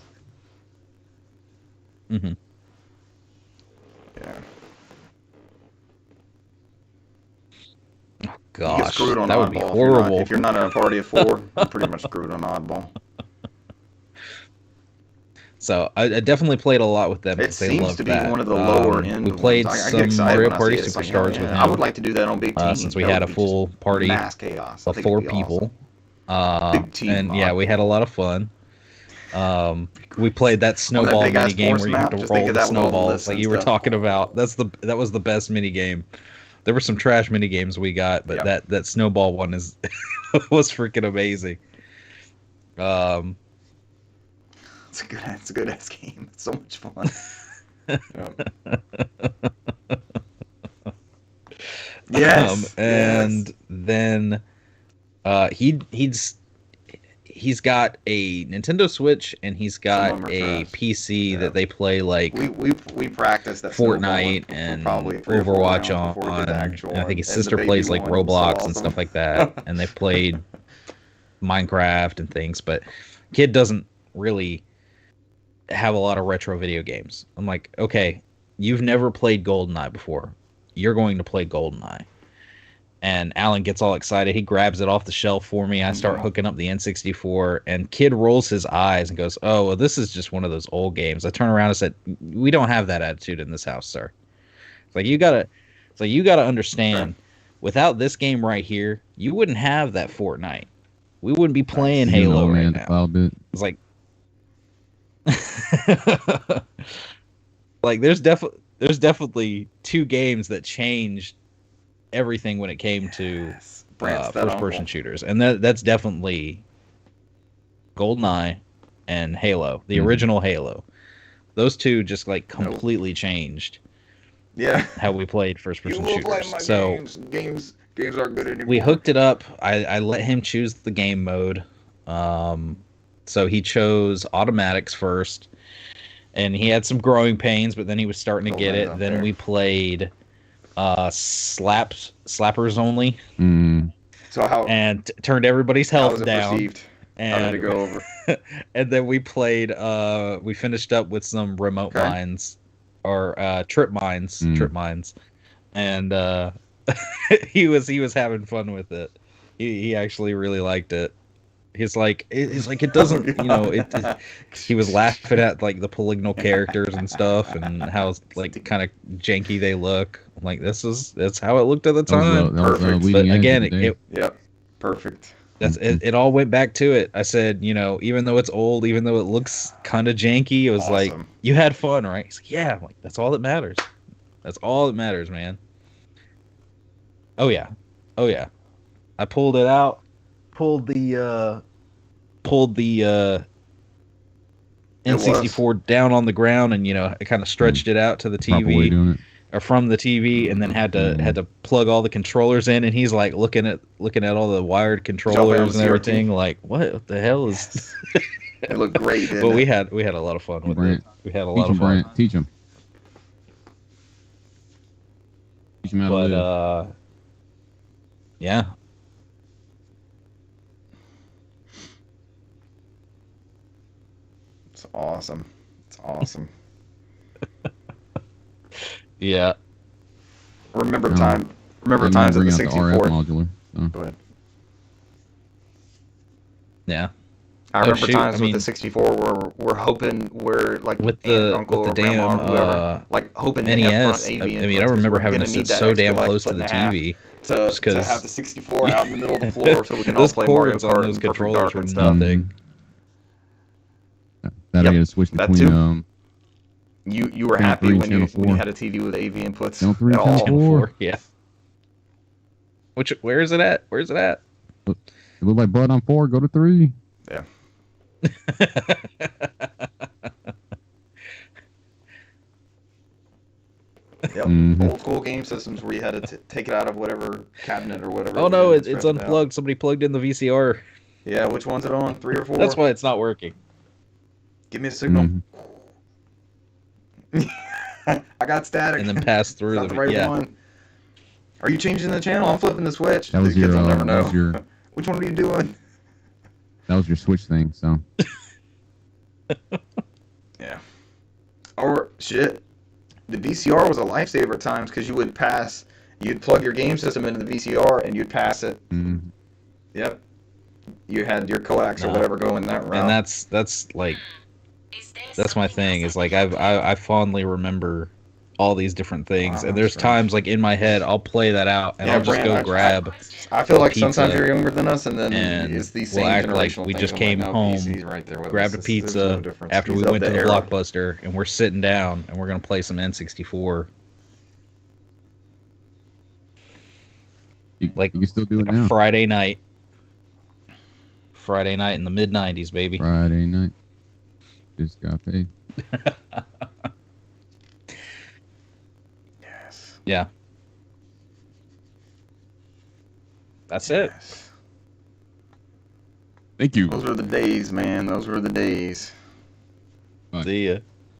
Speaker 1: Yeah.
Speaker 3: Oh gosh,
Speaker 1: you get screwed on
Speaker 3: that
Speaker 1: oddball
Speaker 3: would be horrible.
Speaker 1: If you're not in a party of 4, you're pretty much screwed on oddball.
Speaker 3: So I definitely played a lot with them.
Speaker 1: It seems to be one of the lower end.
Speaker 3: We played some Mario Party Superstars with them.
Speaker 1: I would like to do that on Big Team.
Speaker 3: Since we had a full party
Speaker 1: mass chaos
Speaker 3: of 4 people. Awesome. Big team, and yeah, we had a lot of fun. We played that snowball mini game where you have to roll the snowballs, like you were talking about. That was the best mini game. There were some trash mini games we got, but that snowball one was freaking amazing.
Speaker 1: It's a good ass game. It's so much fun. Yes.
Speaker 3: And then he's got a Nintendo Switch and he's got a PC that they play like
Speaker 1: we practiced that
Speaker 3: Fortnite and Overwatch on. And I think his sister plays like Roblox and stuff like that, and they've played Minecraft and things, but kid doesn't really have a lot of retro video games. I'm like, okay, you've never played GoldenEye before. You're going to play GoldenEye. And Alan gets all excited. He grabs it off the shelf for me. I start hooking up the N64, and kid rolls his eyes and goes, "Oh, well, this is just one of those old games." I turn around and said, "We don't have that attitude in this house, sir. It's like you gotta understand. Without this game right here, you wouldn't have that Fortnite. We wouldn't be playing
Speaker 2: You
Speaker 3: Halo
Speaker 2: know,
Speaker 3: right
Speaker 2: man,
Speaker 3: now.
Speaker 2: cloud bit.
Speaker 3: It's like, like there's definitely two games that changed everything when it came to
Speaker 1: Brant's that
Speaker 3: first-person
Speaker 1: uncle.
Speaker 3: shooters, and that's definitely GoldenEye and Halo, the
Speaker 2: Mhm.
Speaker 3: original Halo. Those two just like completely changed
Speaker 1: Yeah.
Speaker 3: how we played
Speaker 1: You
Speaker 3: first-person
Speaker 1: will play
Speaker 3: shooters.
Speaker 1: my
Speaker 3: So
Speaker 1: games aren't good anymore.
Speaker 3: we hooked it up. I let him choose the game mode. So he chose automatics first, and he had some growing pains, but then he was starting to get it. Then we played slappers only,
Speaker 1: So how
Speaker 3: and turned everybody's
Speaker 1: how was
Speaker 3: health
Speaker 1: it
Speaker 3: down.
Speaker 1: perceived? How did it
Speaker 3: And
Speaker 1: go over?
Speaker 3: and then we played. We finished up with some remote mines, or trip mines, and he was having fun with it. He actually really liked it. It doesn't, he was laughing at like the polygonal characters and stuff, and how like kind of janky they look. I'm like, that's how it looked at the time.
Speaker 1: Perfect.
Speaker 2: Leading
Speaker 3: But
Speaker 2: edge
Speaker 3: again,
Speaker 2: of the day.
Speaker 1: Yep. Perfect.
Speaker 3: it all went back to it. I said, even though it's old, even though it looks kind of janky, it was like,
Speaker 1: Awesome.
Speaker 3: you had fun, right? He's like, yeah. I'm like, that's all that matters. That's all that matters, man. Oh yeah. I pulled it out, pulled the N64 down on the ground, and I kind of stretched it out to the
Speaker 2: Proper way
Speaker 3: TV,
Speaker 2: doing it.
Speaker 3: or from the TV, and then had to plug all the controllers in, and he's like looking at all the wired controllers and everything, like, what the hell is
Speaker 1: It looked great, didn't
Speaker 3: but
Speaker 1: it?
Speaker 3: we had a lot of fun with
Speaker 2: Brant.
Speaker 3: it. We had a
Speaker 2: Teach
Speaker 3: lot
Speaker 2: him,
Speaker 3: of fun.
Speaker 2: Brant. Teach him. Teach him how to
Speaker 3: But
Speaker 2: live.
Speaker 3: yeah.
Speaker 1: It's awesome. It's awesome.
Speaker 3: Yeah.
Speaker 1: Remember
Speaker 2: No.
Speaker 1: times
Speaker 2: They
Speaker 1: of
Speaker 2: might
Speaker 1: the
Speaker 2: bring out
Speaker 1: 64.
Speaker 2: RF modular. So.
Speaker 1: Go ahead.
Speaker 3: Yeah.
Speaker 1: I remember
Speaker 3: shoot,
Speaker 1: times
Speaker 3: I
Speaker 1: with
Speaker 3: mean-
Speaker 1: the 64 where we're hoping we're like
Speaker 3: With
Speaker 1: aunt,
Speaker 3: the
Speaker 1: uncle,
Speaker 3: with the
Speaker 1: or grandma,
Speaker 3: damn
Speaker 1: or whoever, like hoping to have
Speaker 3: NES.
Speaker 1: front AV
Speaker 3: I mean,
Speaker 1: inputs,
Speaker 3: I
Speaker 1: 'cause
Speaker 3: remember
Speaker 1: we're
Speaker 3: having
Speaker 1: gonna
Speaker 3: to
Speaker 1: need
Speaker 3: sit
Speaker 1: that
Speaker 3: so
Speaker 1: extra,
Speaker 3: damn
Speaker 1: like,
Speaker 3: close to
Speaker 1: foot
Speaker 3: the
Speaker 1: and a half
Speaker 3: TV.
Speaker 1: to
Speaker 3: Just 'cause-
Speaker 1: have the 64 out in the middle of the floor so we can all
Speaker 3: Those
Speaker 1: play Mario
Speaker 3: cords on
Speaker 1: Kart
Speaker 3: those
Speaker 1: in perfect
Speaker 3: controllers
Speaker 1: dark
Speaker 3: were
Speaker 1: and stuff.
Speaker 3: nothing.
Speaker 2: That I
Speaker 1: Yep,
Speaker 2: got to switch
Speaker 1: that
Speaker 2: between
Speaker 1: too. You were
Speaker 2: Channel
Speaker 1: happy
Speaker 2: 3,
Speaker 1: when
Speaker 2: Channel
Speaker 1: you
Speaker 2: 4.
Speaker 1: had a TV with AV inputs
Speaker 2: Channel 3,
Speaker 1: at
Speaker 2: Channel
Speaker 1: all.
Speaker 2: 4.
Speaker 3: Yeah. Where is it at? Where's it at?
Speaker 2: It looked like blood on 4. Go to 3.
Speaker 1: Yeah. Yep.
Speaker 2: Mhm.
Speaker 1: Old school game systems where you had to take it out of whatever cabinet or whatever.
Speaker 3: Oh
Speaker 1: was
Speaker 3: no,
Speaker 1: in,
Speaker 3: it's
Speaker 1: stretch it out.
Speaker 3: unplugged. Somebody plugged in the VCR.
Speaker 1: Yeah, which one's it on? 3 or 4?
Speaker 3: That's why it's not working.
Speaker 1: Give me a signal.
Speaker 2: Mhm.
Speaker 1: I got static.
Speaker 3: And then pass
Speaker 1: It's
Speaker 3: through
Speaker 1: not
Speaker 3: the
Speaker 1: the right
Speaker 3: yeah.
Speaker 1: one. Are you changing the channel? I'm flipping the switch.
Speaker 2: That was
Speaker 1: The kids
Speaker 2: your,
Speaker 1: will never know.
Speaker 2: that was your-
Speaker 1: Which one are you doing?
Speaker 2: That was your Switch thing. So
Speaker 1: Yeah. Or shit. The VCR was a lifesaver at times because you'd plug your game system into the VCR and you'd pass it.
Speaker 2: mhm.
Speaker 1: Yep. You had your coax or
Speaker 3: No.
Speaker 1: whatever going that route.
Speaker 3: And that's like that's my thing. Is like I fondly remember all these different things,
Speaker 1: Wow,
Speaker 3: and there's
Speaker 1: that's
Speaker 3: times like in my head I'll play that out and
Speaker 1: Yeah,
Speaker 3: I'll just
Speaker 1: Brand,
Speaker 3: go grab.
Speaker 1: I feel like
Speaker 3: pizza,
Speaker 1: sometimes you're younger than us, and then
Speaker 3: and
Speaker 1: it's these
Speaker 3: we'll
Speaker 1: same
Speaker 3: act like
Speaker 1: generational
Speaker 3: we
Speaker 1: things.
Speaker 3: just
Speaker 1: I'm
Speaker 3: came
Speaker 1: like, no,
Speaker 3: home,
Speaker 1: PC's right there with us.
Speaker 3: grabbed a
Speaker 1: There's
Speaker 3: pizza
Speaker 1: no difference.
Speaker 3: after we
Speaker 1: He's up
Speaker 3: went to the
Speaker 1: arrow.
Speaker 3: Blockbuster, and we're sitting down and we're gonna play some N64. Like-
Speaker 2: you can still do it
Speaker 3: Like
Speaker 2: now.
Speaker 3: a Friday night in the mid '90s, baby.
Speaker 2: Friday night. Just got paid.
Speaker 1: Yes.
Speaker 3: Yeah, that's it.
Speaker 1: Yes.
Speaker 2: Thank you.
Speaker 1: Those were the days, man. Those were the days.
Speaker 3: See ya.